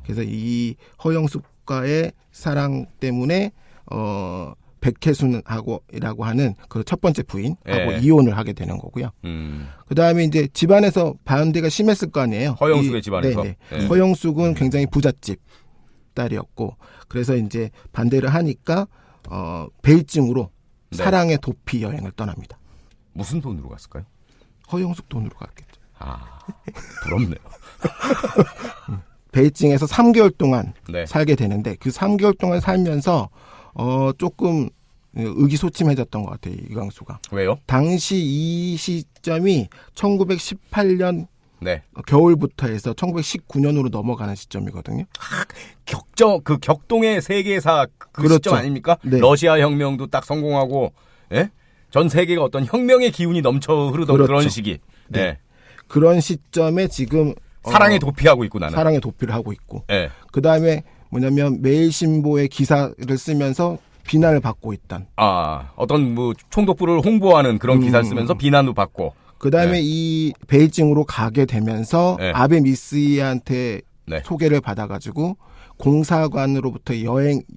Speaker 3: 그래서 이 허영숙과의 사랑 때문에 백혜순하고이라고 하는 그 첫 번째 부인하고 이혼을 하게 되는 거고요. 그 다음에 이제 집안에서 반대가 심했을 거 아니에요.
Speaker 1: 허영숙의 집안에서.
Speaker 3: 네. 허영숙은 굉장히 부잣집 딸이었고, 그래서 이제 반대를 하니까 베이징으로 사랑의 도피 여행을 떠납니다.
Speaker 1: 무슨 돈으로 갔을까요?
Speaker 3: 허영숙 돈으로 갔겠죠.
Speaker 1: 부럽네요.
Speaker 3: 베이징에서 3개월 동안 살게 되는데 그 3개월 동안 살면서 조금 의기소침해졌던 것 같아요, 이광수가.
Speaker 1: 왜요?
Speaker 3: 당시 이 시점이 1918년 겨울부터 해서 1919년으로 넘어가는 시점이거든요.
Speaker 1: 그 격동의 세계사
Speaker 3: 그렇죠.
Speaker 1: 시점 아닙니까?
Speaker 3: 네.
Speaker 1: 러시아 혁명도 딱 성공하고, 전 세계가 어떤 혁명의 기운이 넘쳐 흐르던 그런 시기.
Speaker 3: 네. 그런 시점에 지금
Speaker 1: 사랑에 도피하고 있고 나는.
Speaker 3: 사랑에 도피를 하고 있고. 그 다음에 뭐냐면 매일신보의 기사를 쓰면서 비난을 받고 있던.
Speaker 1: 어떤 뭐 총독부를 홍보하는 그런 기사를 쓰면서 비난도 받고.
Speaker 3: 그 다음에 이 베이징으로 가게 되면서 아베 미스이한테 소개를 받아가지고 공사관으로부터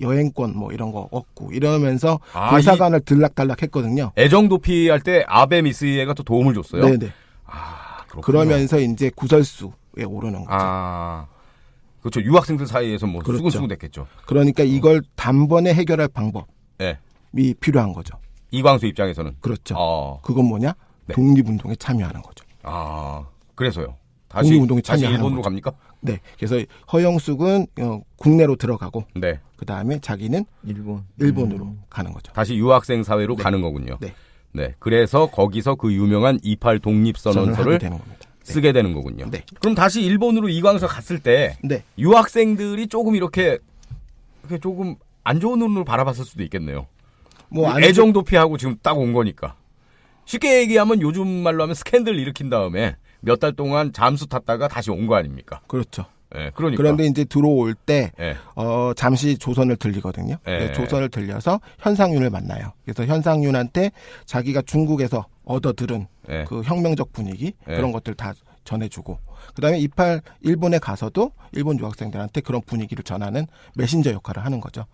Speaker 3: 여행권 뭐 이런 거 얻고 이러면서 공사관을 들락달락했거든요.
Speaker 1: 애정 도피할 때 아베 미스이가 또 도움을 줬어요.
Speaker 3: 네네. 그러면서 이제 구설수에 오르는 거죠.
Speaker 1: 그렇죠. 유학생들 사이에서 뭐
Speaker 3: 그렇죠.
Speaker 1: 수근수근 됐겠죠.
Speaker 3: 그러니까 이걸 단번에 해결할 방법이 필요한 거죠.
Speaker 1: 이광수 입장에서는.
Speaker 3: 그렇죠. 그건 뭐냐? 독립운동에 참여하는 거죠.
Speaker 1: 그래서요. 다시
Speaker 3: 독립운동에 참여하는
Speaker 1: 일본으로
Speaker 3: 거죠.
Speaker 1: 갑니까?
Speaker 3: 네. 그래서 허영숙은 국내로 들어가고 그 다음에 자기는 일본으로 가는 거죠.
Speaker 1: 다시 유학생 사회로 가는 거군요. 네. 그래서 거기서 그 유명한 28 독립선언서를 쓰게 되는 거군요. 그럼 다시 일본으로 이광수가 갔을 때 유학생들이 조금 이렇게 조금 안 좋은 눈으로 바라봤을 수도 있겠네요. 뭐 애정 도피하고 지금 딱 온 거니까. 쉽게 얘기하면 요즘 말로 하면 스캔들 일으킨 다음에 몇 달 동안 잠수 탔다가 다시 온 거 아닙니까?
Speaker 3: 그렇죠.
Speaker 1: 예, 그러니까.
Speaker 3: 그런데 이제 들어올 때
Speaker 1: 예.
Speaker 3: 잠시 조선을 들리거든요.
Speaker 1: 예.
Speaker 3: 조선을 들려서 현상윤을 만나요. 그래서 현상윤한테 자기가 중국에서 얻어들은
Speaker 1: 예.
Speaker 3: 그 혁명적 분위기
Speaker 1: 예.
Speaker 3: 그런 것들 다 전해주고 그다음에 28 일본에 가서도 일본 유학생들한테 그런 분위기를 전하는 메신저 역할을 하는 거죠.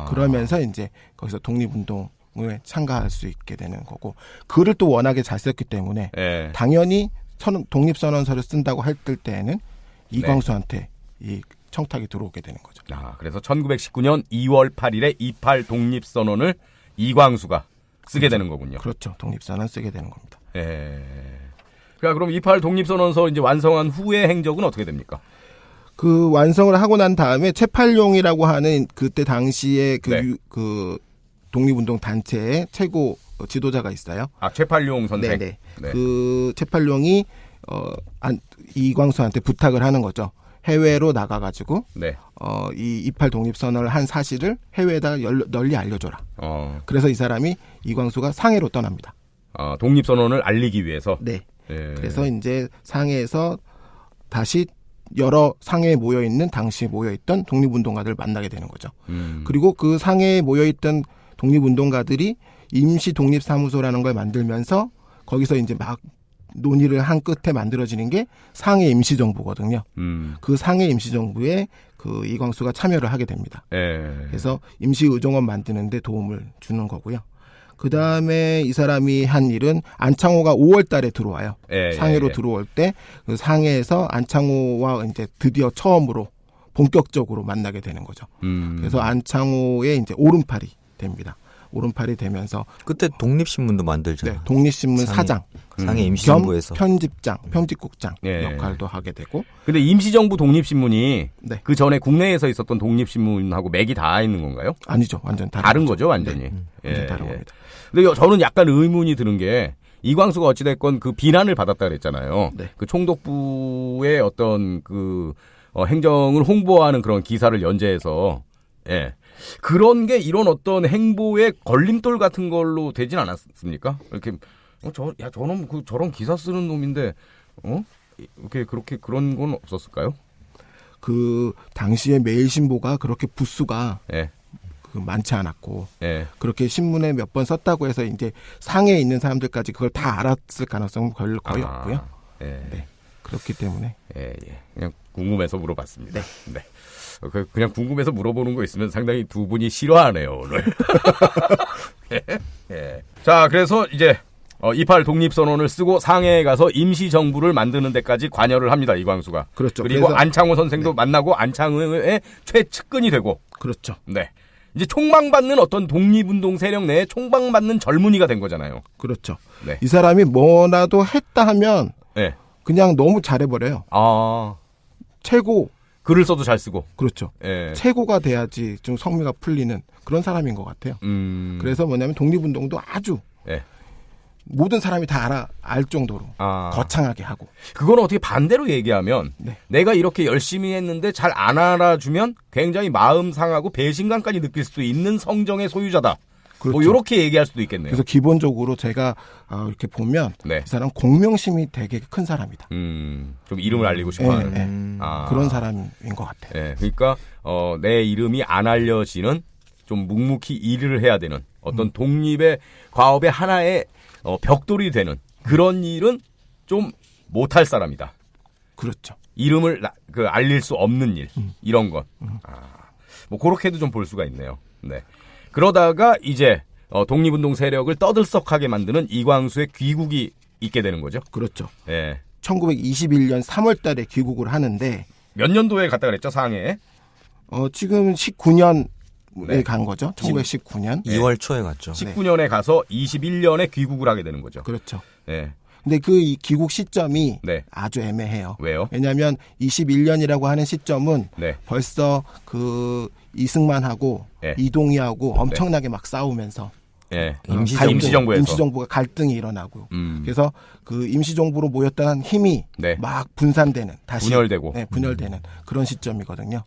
Speaker 3: 그러면서 이제 거기서 독립운동에 참가할 수 있게 되는 거고 글을 또 워낙에 잘 썼기 때문에
Speaker 1: 예.
Speaker 3: 당연히 독립선언서를 쓴다고 할 때에는 이광수한테 이 청탁이 들어오게 되는 거죠.
Speaker 1: 그래서 1919년 2월 8일에 28 독립선언을 이광수가 쓰게 되는 거군요.
Speaker 3: 그렇죠. 독립선언 쓰게 되는 겁니다.
Speaker 1: 예. 그럼 28 독립선언서 이제 완성한 후의 행적은 어떻게 됩니까?
Speaker 3: 그 완성을 하고 난 다음에 최팔룡이라고 하는 그때 당시에 그 독립운동 단체의 최고 지도자가 있어요.
Speaker 1: 최팔룡 선생.
Speaker 3: 네네. 네. 그 최팔룡이 이광수한테 부탁을 하는 거죠. 해외로 나가가지고 이 28 독립선언을 한 사실을 해외에다가 널리 알려줘라. 그래서 이 사람이 이광수가 상해로 떠납니다.
Speaker 1: 독립선언을 알리기 위해서.
Speaker 3: 네. 예. 그래서 이제 상해에서 다시 여러 상해에 모여있는 당시 모여있던 독립운동가들을 만나게 되는 거죠. 그리고 그 상해에 모여있던 독립운동가들이 임시 독립사무소라는 걸 만들면서 거기서 이제 막 논의를 한 끝에 만들어지는 게 상해 임시정부거든요. 그 상해 임시정부에 그 이광수가 참여를 하게 됩니다. 그래서 임시의정원 만드는 데 도움을 주는 거고요. 그 다음에 이 사람이 한 일은 안창호가 5월 달에 들어와요. 상해로 들어올 때 그 상해에서 안창호와 이제 드디어 처음으로 본격적으로 만나게 되는 거죠. 그래서 안창호의 이제 오른팔이 됩니다. 오른팔이 되면서
Speaker 2: 그때 독립신문도 만들잖아요.
Speaker 3: 네, 독립신문 사장,
Speaker 2: 상해 임시정부에서
Speaker 3: 편집장, 편집국장 역할도 하게 되고.
Speaker 1: 근데 임시정부 독립신문이 그 전에 국내에서 있었던 독립신문하고 맥이 다 있는 건가요?
Speaker 3: 아니죠, 완전
Speaker 1: 다른 거죠, 완전히.
Speaker 3: 완전 다른 겁니다.
Speaker 1: 근데 저는 약간 의문이 드는 게 이광수가 어찌됐건 그 비난을 받았다 그랬잖아요. 그 총독부의 어떤 그 행정을 홍보하는 그런 기사를 연재해서 그런 게 이런 어떤 행보의 걸림돌 같은 걸로 되진 않았습니까? 이렇게 저놈 저런 기사 쓰는 놈인데 이렇게 그렇게 그런 건 없었을까요?
Speaker 3: 그 당시에 매일신보가 그렇게 부수가 많지 않았고 그렇게 신문에 몇 번 썼다고 해서 이제 상해에 있는 사람들까지 그걸 다 알았을 가능성은 거의 없고요. 그렇기 때문에
Speaker 1: 그냥 궁금해서 물어봤습니다. 네. 그냥 궁금해서 물어보는 거 있으면 상당히 두 분이 싫어하네요, 오늘. 자, 그래서 이제 28 독립선언을 쓰고 상해에 가서 임시정부를 만드는 데까지 관여를 합니다, 이광수가.
Speaker 3: 그렇죠.
Speaker 1: 그리고 그래서, 안창호 선생도 만나고 안창호의 최측근이 되고.
Speaker 3: 그렇죠.
Speaker 1: 네. 이제 총방받는 어떤 독립운동 세력 내에 총방받는 젊은이가 된 거잖아요.
Speaker 3: 그렇죠. 이 사람이 뭐라도 했다 하면
Speaker 1: 네.
Speaker 3: 그냥 너무 잘해버려요. 최고.
Speaker 1: 글을 써도 잘 쓰고.
Speaker 3: 그렇죠. 최고가 돼야지 좀 성미가 풀리는 그런 사람인 것 같아요. 그래서 뭐냐면 독립운동도 아주 모든 사람이 다 알 정도로 거창하게 하고.
Speaker 1: 그건 어떻게 반대로 얘기하면 내가 이렇게 열심히 했는데 잘 안 알아주면 굉장히 마음 상하고 배신감까지 느낄 수 있는 성정의 소유자다.
Speaker 3: 그렇죠.
Speaker 1: 뭐 이렇게 얘기할 수도 있겠네요.
Speaker 3: 그래서 기본적으로 제가 이렇게 보면 이 사람 공명심이 되게 큰 사람이다.
Speaker 1: 좀 이름을 알리고 싶어하는
Speaker 3: 그런 사람인 것 같아요.
Speaker 1: 그러니까 내 이름이 안 알려지는 좀 묵묵히 일을 해야 되는 어떤 독립의 과업의 하나의 벽돌이 되는 그런 일은 좀 못할 사람이다.
Speaker 3: 그렇죠.
Speaker 1: 이름을 알릴 수 없는 일 이런 것. 뭐 그렇게도 좀 볼 수가 있네요. 네. 그러다가 이제 독립운동 세력을 떠들썩하게 만드는 이광수의 귀국이 있게 되는 거죠.
Speaker 3: 그렇죠.
Speaker 1: 1921년
Speaker 3: 3월 달에 귀국을 하는데
Speaker 1: 몇 년도에 갔다 그랬죠, 상해에?
Speaker 3: 지금 19년에 간 거죠. 1919년.
Speaker 2: 2월 초에 갔죠.
Speaker 1: 19년에 가서 21년에 귀국을 하게 되는 거죠.
Speaker 3: 그렇죠. 근데 그 이 귀국 시점이 아주 애매해요.
Speaker 1: 왜요?
Speaker 3: 왜냐하면 21년이라고 하는 시점은 벌써 그 이승만하고 이동희하고 엄청나게 막 싸우면서 임시정부가 갈등이 일어나고 그래서 그 임시정부로 모였던 힘이 막 분산되는 다시 분열되는 그런 시점이거든요.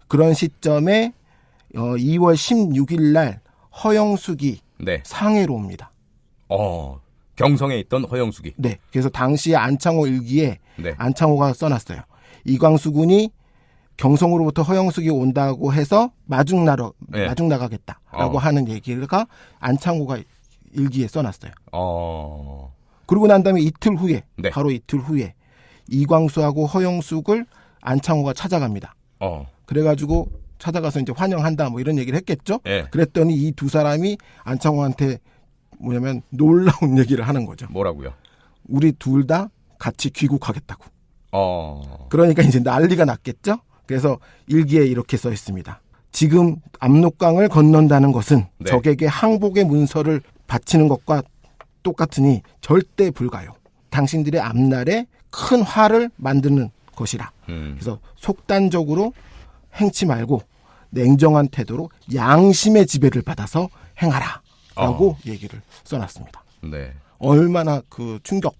Speaker 3: 그런 시점에 2월 16일 날 허영숙이 상해로 옵니다.
Speaker 1: 경성에 있던 허영숙이.
Speaker 3: 네. 그래서 당시에 안창호 일기에
Speaker 1: 네.
Speaker 3: 안창호가 써놨어요. 이광수 군이 경성으로부터 허영숙이 온다고 해서 마중 나가겠다라고 하는 얘기가 안창호가 일기에 써놨어요. 그러고 난 다음에 이틀 후에,
Speaker 1: 네.
Speaker 3: 바로 이틀 후에 이광수하고 허영숙을 안창호가 찾아갑니다. 그래가지고 찾아가서 이제 환영한다 뭐 이런 얘기를 했겠죠.
Speaker 1: 네.
Speaker 3: 그랬더니 이 두 사람이 안창호한테 뭐냐면 놀라운 얘기를 하는 거죠.
Speaker 1: 뭐라고요?
Speaker 3: 우리 둘 다 같이 귀국하겠다고. 그러니까 이제 난리가 났겠죠. 그래서 일기에 이렇게 써 있습니다. 지금 압록강을 건넌다는 것은
Speaker 1: 네.
Speaker 3: 적에게 항복의 문서를 바치는 것과 똑같으니 절대 불가요. 당신들의 앞날에 큰 화를 만드는 것이라. 그래서 속단적으로 행치 말고 냉정한 태도로 양심의 지배를 받아서 행하라. 라고 얘기를 써놨습니다.
Speaker 1: 네.
Speaker 3: 얼마나 그 충격,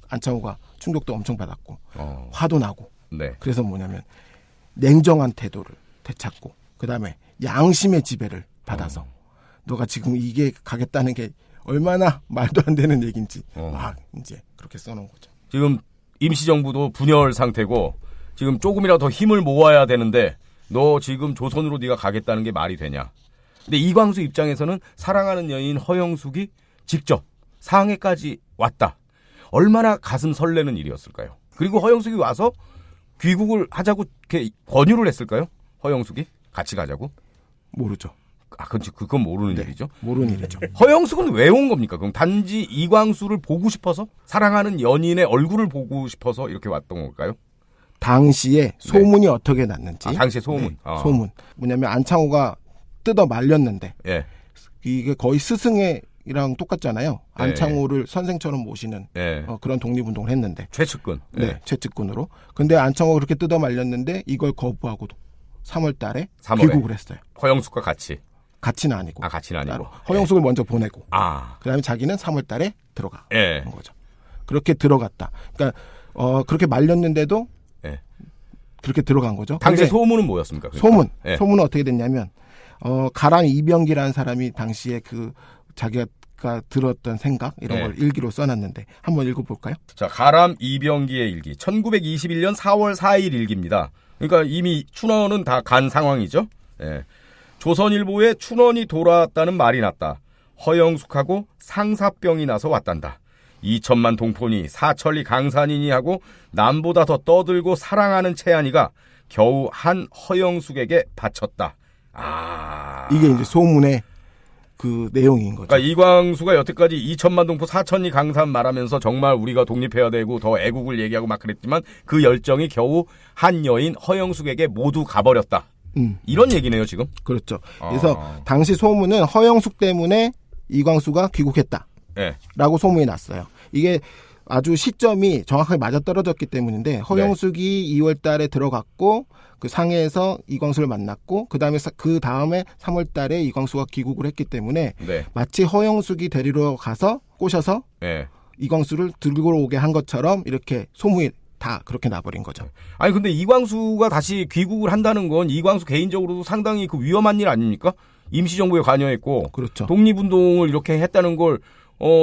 Speaker 3: 안창호가 충격도 엄청 받았고 화도 나고.
Speaker 1: 네.
Speaker 3: 그래서 뭐냐면 냉정한 태도를 되찾고 그다음에 양심의 지배를 받아서 너가 지금 이게 가겠다는 게 얼마나 말도 안 되는 얘기인지 막 이제 그렇게 써놓은 거죠.
Speaker 1: 지금 임시정부도 분열 상태고 지금 조금이라도 더 힘을 모아야 되는데 너 지금 조선으로 네가 가겠다는 게 말이 되냐. 근데 이광수 입장에서는 사랑하는 여인 허영숙이 직접 상해까지 왔다. 얼마나 가슴 설레는 일이었을까요? 그리고 허영숙이 와서 귀국을 하자고 이렇게 권유를 했을까요? 허영숙이 같이 가자고?
Speaker 3: 모르죠.
Speaker 1: 그건 모르는 일이죠.
Speaker 3: 모르는 일이죠.
Speaker 1: 허영숙은 왜 온 겁니까? 그럼 단지 이광수를 보고 싶어서 사랑하는 연인의 얼굴을 보고 싶어서 이렇게 왔던 걸까요?
Speaker 3: 당시에 소문이 어떻게 났는지.
Speaker 1: 당시에 소문.
Speaker 3: 소문. 뭐냐면 안창호가 뜯어 말렸는데 이게 거의 스승이랑 똑같잖아요. 안창호를 선생처럼 모시는 그런 독립운동을 했는데.
Speaker 1: 최측근.
Speaker 3: 최측근으로. 근데 안창호가 그렇게 뜯어 말렸는데 이걸 거부하고 3월 달에 귀국을 했어요.
Speaker 1: 허영숙과 같이.
Speaker 3: 같이는 아니고.
Speaker 1: 같이는 아니고.
Speaker 3: 허영숙을 먼저 보내고.
Speaker 1: 그다음에
Speaker 3: 자기는 3월 달에 들어간 거죠. 그렇게 들어갔다. 그러니까 그렇게 말렸는데도 그렇게 들어간 거죠.
Speaker 1: 당시 소문은 뭐였습니까?
Speaker 3: 그러니까? 소문은 어떻게 됐냐면 가람 이병기라는 사람이 당시에 자기가 들었던 생각 이런 걸 일기로 써놨는데 한번 읽어볼까요?
Speaker 1: 자, 가람 이병기의 일기 1921년 4월 4일 일기입니다. 그러니까 이미 춘원은 다 간 상황이죠. 조선일보에 춘원이 돌아왔다는 말이 났다. 허영숙하고 상사병이 나서 왔단다. 2천만 동포니 사천리 강산이니 하고 남보다 더 떠들고 사랑하는 채안이가 겨우 한 허영숙에게 바쳤다.
Speaker 3: 이게 이제 소문의 그 내용인 거죠.
Speaker 1: 그러니까 이광수가 여태까지 2천만 동포 사천리 강산 말하면서 정말 우리가 독립해야 되고 더 애국을 얘기하고 막 그랬지만 그 열정이 겨우 한 여인 허영숙에게 모두 가버렸다. 이런 얘기네요 지금.
Speaker 3: 그렇죠. 그래서 당시 소문은 허영숙 때문에 이광수가 귀국했다. 라고 소문이 났어요. 이게 아주 시점이 정확하게 맞아떨어졌기 때문인데 허영숙이 2월 달에 들어갔고 그 상해에서 이광수를 만났고 그 다음에 3월 달에 이광수가 귀국을 했기 때문에 마치 허영숙이 데리러 가서 꼬셔서 이광수를 들고 오게 한 것처럼 이렇게 소문이 다 그렇게 나버린 거죠.
Speaker 1: 아니 근데 이광수가 다시 귀국을 한다는 건 이광수 개인적으로도 상당히 그 위험한 일 아닙니까? 임시정부에 관여했고
Speaker 3: 그렇죠.
Speaker 1: 독립운동을 이렇게 했다는 걸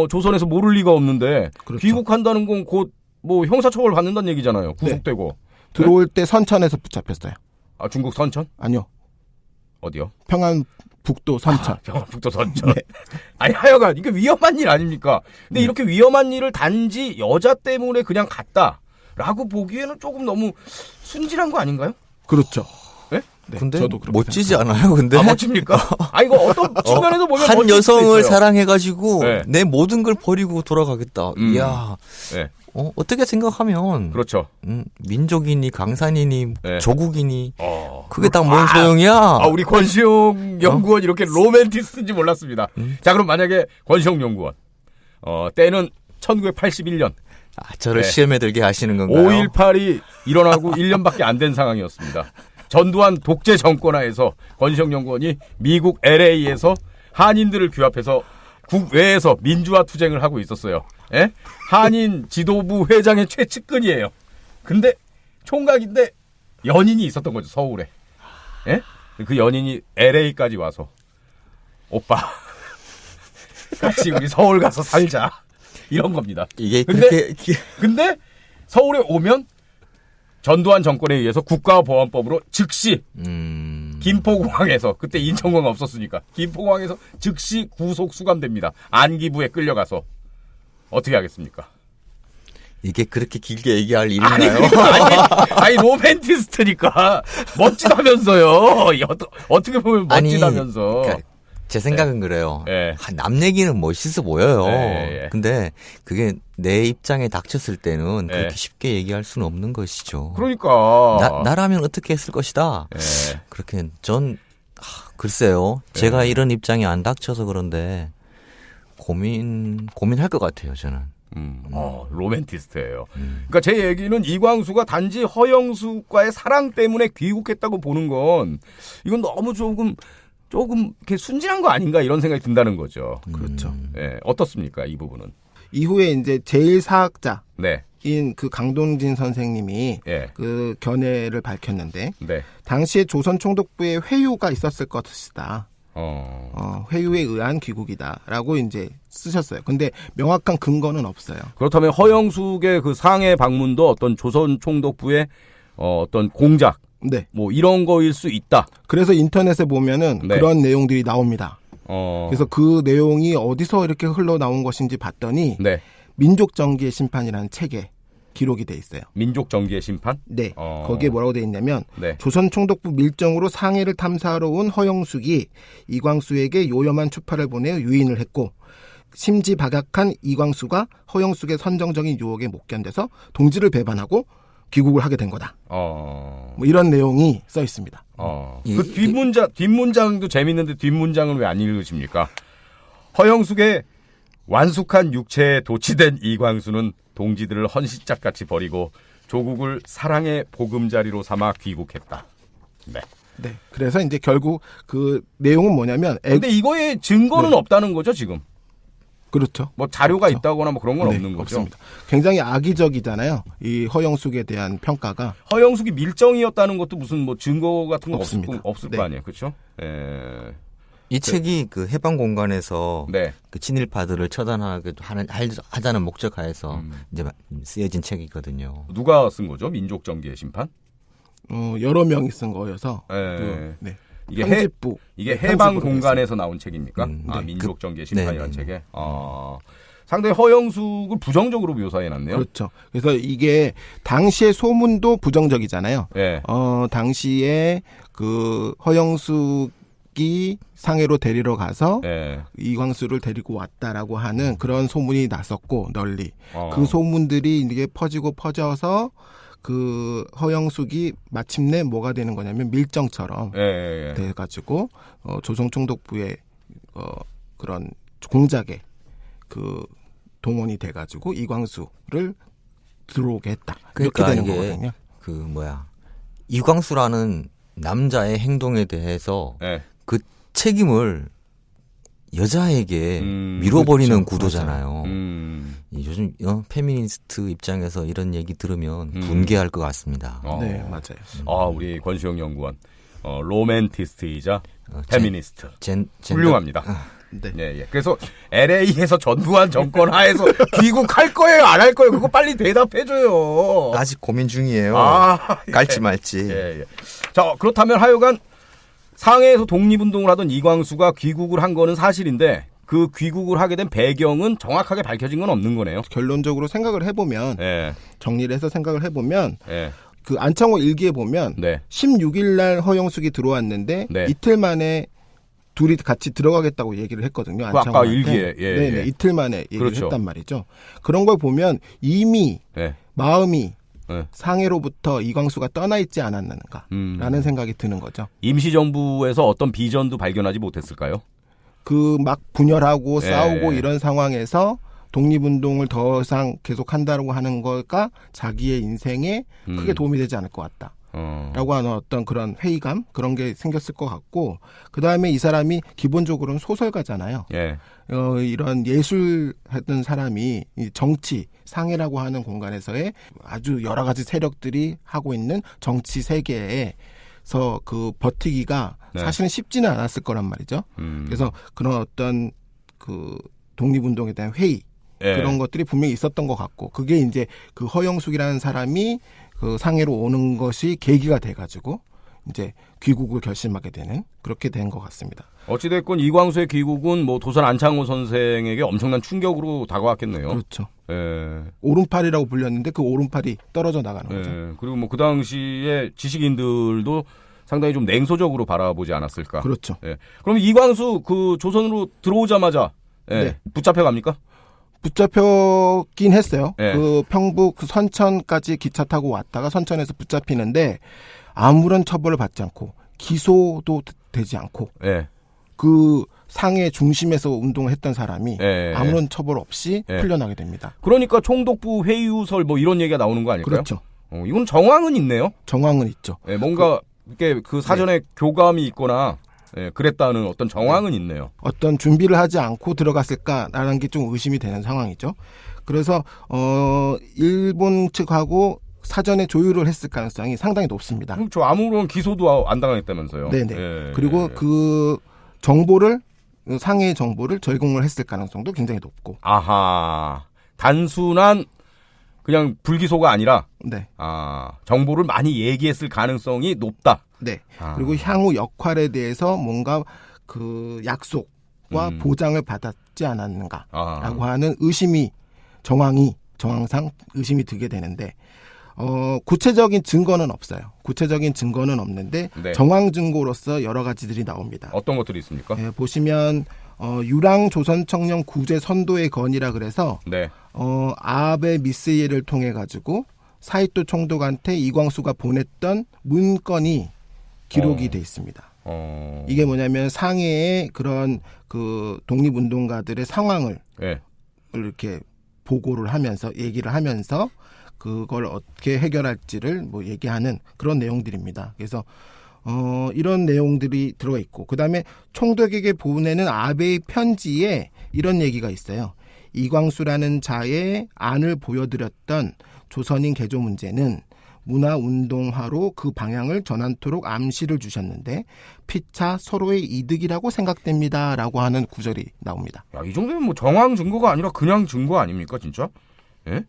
Speaker 1: 조선에서 모를 리가 없는데 그렇죠. 귀국한다는 건 곧 뭐 형사처벌 받는다는 얘기잖아요. 구속되고.
Speaker 3: 들어올 때 선천에서 붙잡혔어요.
Speaker 1: 중국 선천?
Speaker 3: 아니요.
Speaker 1: 어디요?
Speaker 3: 평안북도 선천.
Speaker 1: 평안북도 선천. 아니 하여간 이게 위험한 일 아닙니까? 근데 이렇게 위험한 일을 단지 여자 때문에 그냥 갔다라고 보기에는 조금 너무 순진한 거 아닌가요?
Speaker 3: 그렇죠.
Speaker 2: 근데 저도 멋지지 않아요? 근데
Speaker 1: 멋집니까? 이거 어떤 측면에서 보면
Speaker 2: 한 여성을 사랑해가지고 내 모든 걸 버리고 돌아가겠다. 이야. 어떻게 생각하면
Speaker 1: 그렇죠.
Speaker 2: 민족이니 강산이니 조국이니 그게 다 뭔 소용이야?
Speaker 1: 우리 권시용 연구원 이렇게 로맨티스트인지 몰랐습니다. 자, 그럼 만약에 권시용 연구원 때는 1981년
Speaker 2: 저를 시험에 들게 하시는 건가요?
Speaker 1: 5.18이 일어나고 1년밖에 안 된 상황이었습니다. 전두환 독재 정권하에서 권시영 연구원이 미국 LA에서 한인들을 규합해서 국외에서 민주화 투쟁을 하고 있었어요. 한인 지도부 회장의 최측근이에요. 근데 총각인데 연인이 있었던 거죠, 서울에. 그 연인이 LA까지 와서 오빠 같이 우리 서울 가서 살자. 이런 겁니다.
Speaker 2: 이게
Speaker 1: 근데 서울에 오면 전두환 정권에 의해서 국가보안법으로 즉시 김포공항에서 그때 인천공항 없었으니까 김포공항에서 즉시 구속 수감됩니다. 안기부에 끌려가서 어떻게 하겠습니까?
Speaker 2: 이게 그렇게 길게 얘기할 일인가요?
Speaker 1: 아니 로맨티스트니까 멋지다면서요. 어떻게 보면 멋지다면서.
Speaker 2: 그러니까 제 생각은 그래요. 남 얘기는 멋있어 보여요. 근데 그게 내 입장에 닥쳤을 때는 그렇게 쉽게 얘기할 수는 없는 것이죠.
Speaker 1: 그러니까
Speaker 2: 나라면 어떻게 했을 것이다. 그렇게 글쎄요. 제가 이런 입장에 안 닥쳐서 그런데 고민할 것 같아요. 저는.
Speaker 1: 로맨티스트예요. 그러니까 제 얘기는 이광수가 단지 허영수과의 사랑 때문에 귀국했다고 보는 건 이건 너무 조금 이렇게 순진한 거 아닌가 이런 생각이 든다는 거죠.
Speaker 3: 그렇죠.
Speaker 1: 어떻습니까 이 부분은?
Speaker 3: 이후에 이제 제1사학자
Speaker 1: 네.
Speaker 3: 인 그 강동진 선생님이 그 견해를 밝혔는데 당시에 조선 총독부에 회유가 있었을 것이다. 회유에 의한 귀국이다라고 이제 쓰셨어요. 근데 명확한 근거는 없어요.
Speaker 1: 그렇다면 허영숙의 그 상해 방문도 어떤 조선 총독부의 어떤 공작, 뭐 이런 거일 수 있다.
Speaker 3: 그래서 인터넷에 보면은 그런 내용들이 나옵니다. 그래서 그 내용이 어디서 이렇게 흘러나온 것인지 봤더니 민족정기의 심판이라는 책에 기록이 돼 있어요.
Speaker 1: 민족정기의 심판?
Speaker 3: 네. 거기에 뭐라고 돼 있냐면 조선 총독부 밀정으로 상해를 탐사하러 온 허영숙이 이광수에게 요염한 추파를 보내 유인을 했고 심지박약한 이광수가 허영숙의 선정적인 유혹에 못 견뎌서 동지를 배반하고 귀국을 하게 된 거다. 뭐 이런 내용이 써 있습니다.
Speaker 1: 그 뒷문장도 재밌는데 뒷문장은 왜 안 읽으십니까? 허영숙의 완숙한 육체에 도취된 이광수는 동지들을 헌시짝같이 버리고 조국을 사랑의 보금자리로 삼아 귀국했다. 네.
Speaker 3: 그래서 이제 결국 그 내용은 뭐냐면
Speaker 1: 근데 이거에 증거는 없다는 거죠, 지금.
Speaker 3: 그렇죠.
Speaker 1: 뭐 자료가 있다거나 뭐 그런 건 없는 거죠.
Speaker 3: 없습니다. 굉장히 악의적이잖아요. 이 허영숙에 대한 평가가.
Speaker 1: 허영숙이 밀정이었다는 것도 무슨 뭐 증거 같은 거 없을 거 아니에요. 그렇죠?
Speaker 2: 이 책이 그 해방 공간에서 그 친일파들을 처단하기도 하자는 목적하에서 이제 쓰여진 책이거든요.
Speaker 1: 누가 쓴 거죠? 민족정기의 심판?
Speaker 3: 여러 명이 쓴 거여서.
Speaker 1: 이게
Speaker 3: 편집부.
Speaker 1: 이게 해방 공간에서 나온 책입니까? 민족정기의 심판이라는 책에. 상당히 허영숙을 부정적으로 묘사해놨네요.
Speaker 3: 그렇죠. 그래서 이게 당시의 소문도 부정적이잖아요. 당시에 그 허영숙이 상해로 데리러 가서 이광수를 데리고 왔다라고 하는 그런 소문이 났었고 널리 그 소문들이 이게 퍼져서 그 허영숙이 마침내 뭐가 되는 거냐면 밀정처럼 돼가지고 조선 총독부의 그런 공작에 그 동원이 돼가지고 이광수를 들어오게 했다.
Speaker 2: 그러니까
Speaker 3: 이렇게 되는 거거든요.
Speaker 2: 그 이광수라는 남자의 행동에 대해서 그 책임을 여자에게 밀어버리는 구도잖아요. 요즘 페미니스트 입장에서 이런 얘기 들으면 분개할 것 같습니다.
Speaker 3: 네, 맞아요.
Speaker 1: 우리 권수영 연구원 로맨티스트이자 페미니스트 훌륭합니다. 네. 그래서 LA에서 전두환 정권 하에서 귀국할 거예요, 안 할 거예요? 그거 빨리 대답해줘요.
Speaker 2: 아직 고민 중이에요. 갈지 말지.
Speaker 1: 자, 그렇다면 하여간 상해에서 독립운동을 하던 이광수가 귀국을 한 거는 사실인데 그 귀국을 하게 된 배경은 정확하게 밝혀진 건 없는 거네요.
Speaker 3: 결론적으로 생각을 해보면 정리를 해서 생각을 해보면 그 안창호 일기에 보면 16일 날 허영숙이 들어왔는데 이틀 만에 둘이 같이 들어가겠다고 얘기를 했거든요.
Speaker 1: 아까 일기에.
Speaker 3: 네, 이틀 만에 얘기를 했단 말이죠. 그런 걸 보면 이미 마음이 상해로부터 이광수가 떠나 있지 않았는가라는 생각이 드는 거죠.
Speaker 1: 임시정부에서 어떤 비전도 발견하지 못했을까요?
Speaker 3: 그 막 분열하고 싸우고 이런 상황에서 독립운동을 더 이상 계속한다고 하는 거가 자기의 인생에 크게 도움이 되지 않을 것 같다. 라고 하는 어떤 그런 회의감 그런 게 생겼을 것 같고 그다음에 이 사람이 기본적으로는 소설가잖아요. 이런 예술 했던 사람이 이 정치 상해라고 하는 공간에서의 아주 여러 가지 세력들이 하고 있는 정치 세계에서 그 버티기가 사실은 쉽지는 않았을 거란 말이죠. 그래서 그런 어떤 그 독립운동에 대한 회의 그런 것들이 분명히 있었던 것 같고 그게 이제 그 허영숙이라는 사람이 그 상해로 오는 것이 계기가 돼가지고 이제 귀국을 결심하게 되는 그렇게 된 것 같습니다.
Speaker 1: 어찌됐건 이광수의 귀국은 뭐 도선 안창호 선생에게 엄청난 충격으로 다가왔겠네요.
Speaker 3: 그렇죠.
Speaker 1: 예.
Speaker 3: 오른팔이라고 불렸는데 그 오른팔이 떨어져 나가는 거죠.
Speaker 1: 그리고 뭐 그 당시에 지식인들도 상당히 좀 냉소적으로 바라보지 않았을까.
Speaker 3: 그렇죠.
Speaker 1: 예. 그럼 이광수 그 조선으로 들어오자마자 붙잡혀 갑니까?
Speaker 3: 붙잡혔긴 했어요. 그 평북 그 선천까지 기차 타고 왔다가 선천에서 붙잡히는데 아무런 처벌을 받지 않고 기소도 되지 않고 그 상해 중심에서 운동을 했던 사람이 아무런 처벌 없이 풀려나게 됩니다.
Speaker 1: 그러니까 총독부 회유설 뭐 이런 얘기가 나오는 거 아닐까요?
Speaker 3: 그렇죠.
Speaker 1: 이건 정황은 있네요.
Speaker 3: 정황은 있죠.
Speaker 1: 뭔가 이렇게 그 사전에 교감이 있거나 그랬다는 어떤 정황은 있네요.
Speaker 3: 어떤 준비를 하지 않고 들어갔을까라는 게 좀 의심이 되는 상황이죠. 그래서 일본 측하고 사전에 조율을 했을 가능성이 상당히 높습니다.
Speaker 1: 저 아무런 기소도 안 당했다면서요.
Speaker 3: 네네. 그리고 그 정보를 상해의 정보를 제공을 했을 가능성도 굉장히 높고.
Speaker 1: 아하. 단순한 그냥 불기소가 아니라 정보를 많이 얘기했을 가능성이 높다.
Speaker 3: 네. 그리고 향후 역할에 대해서 뭔가 그 약속과 보장을 받았지 않았는가라고 하는 정황상 의심이 들게 되는데 구체적인 증거는 없어요. 구체적인 증거는 없는데 정황 증거로서 여러 가지들이 나옵니다.
Speaker 1: 어떤 것들이 있습니까?
Speaker 3: 보시면 유랑 조선청령 구제 선도의 건이라 그래서 아베 미스예를 통해 가지고 사이토 총독한테 이광수가 보냈던 문건이 기록이 돼 있습니다. 이게 뭐냐면 상해의 그런 그 독립운동가들의 상황을 이렇게 보고를 하면서 얘기를 하면서 그걸 어떻게 해결할지를 뭐 얘기하는 그런 내용들입니다. 그래서 이런 내용들이 들어가 있고 그다음에 총독에게 보내는 아베의 편지에 이런 얘기가 있어요. 이광수라는 자의 안을 보여드렸던 조선인 개조 문제는 문화운동화로 그 방향을 전환토록 암시를 주셨는데 피차 서로의 이득이라고 생각됩니다라고 하는 구절이 나옵니다.
Speaker 1: 야, 이 정도면 뭐 정황 증거가 아니라 그냥 증거 아닙니까 진짜? 예?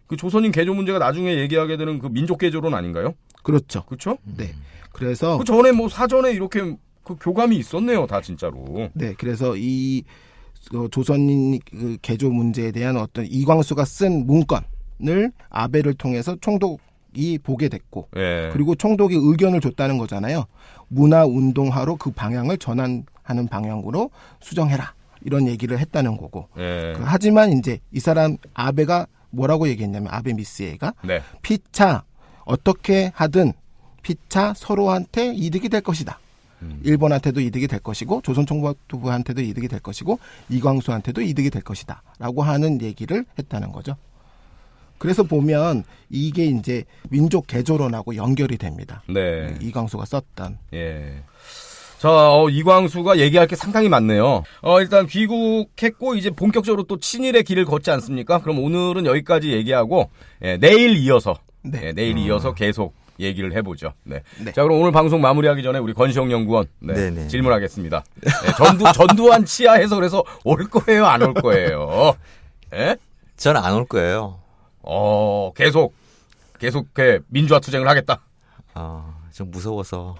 Speaker 1: 그 조선인 개조 문제가 나중에 얘기하게 되는 그 민족 개조론 아닌가요?
Speaker 3: 그렇죠.
Speaker 1: 그렇죠?
Speaker 3: 네. 그래서
Speaker 1: 그 전에 뭐 사전에 이렇게 그 교감이 있었네요, 다 진짜로.
Speaker 3: 네, 그래서 이 조선인 그 개조 문제에 대한 어떤 이광수가 쓴 문건을 아베를 통해서 총독이 보게 됐고, 그리고 총독이 의견을 줬다는 거잖아요. 문화운동화로 그 방향을 전환하는 방향으로 수정해라 이런 얘기를 했다는 거고. 하지만 이제 이 사람 아베가 뭐라고 얘기했냐면 아베 미스예가 피차 어떻게 하든 피차 서로한테 이득이 될 것이다. 일본한테도 이득이 될 것이고 조선총독부한테도 이득이 될 것이고 이광수한테도 이득이 될 것이다 라고 하는 얘기를 했다는 거죠. 그래서 보면 이게 이제 민족 개조론하고 연결이 됩니다. 이광수가 썼던.
Speaker 1: 자, 이광수가 얘기할 게 상당히 많네요. 일단 귀국했고 이제 본격적으로 또 친일의 길을 걷지 않습니까? 그럼 오늘은 여기까지 얘기하고 내일 이어서 내일 이어서 계속 얘기를 해보죠. 자, 그럼 오늘 방송 마무리하기 전에 우리 권시영 연구원 질문하겠습니다. 전두환 치하해서 그래서 올 거예요, 안 올 거예요?
Speaker 2: 저는 안 올 거예요.
Speaker 1: 계속 민주화 투쟁을 하겠다.
Speaker 2: 좀 무서워서.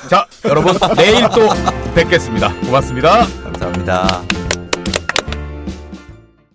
Speaker 1: 자, 여러분 내일 또 뵙겠습니다. 고맙습니다.
Speaker 2: 감사합니다.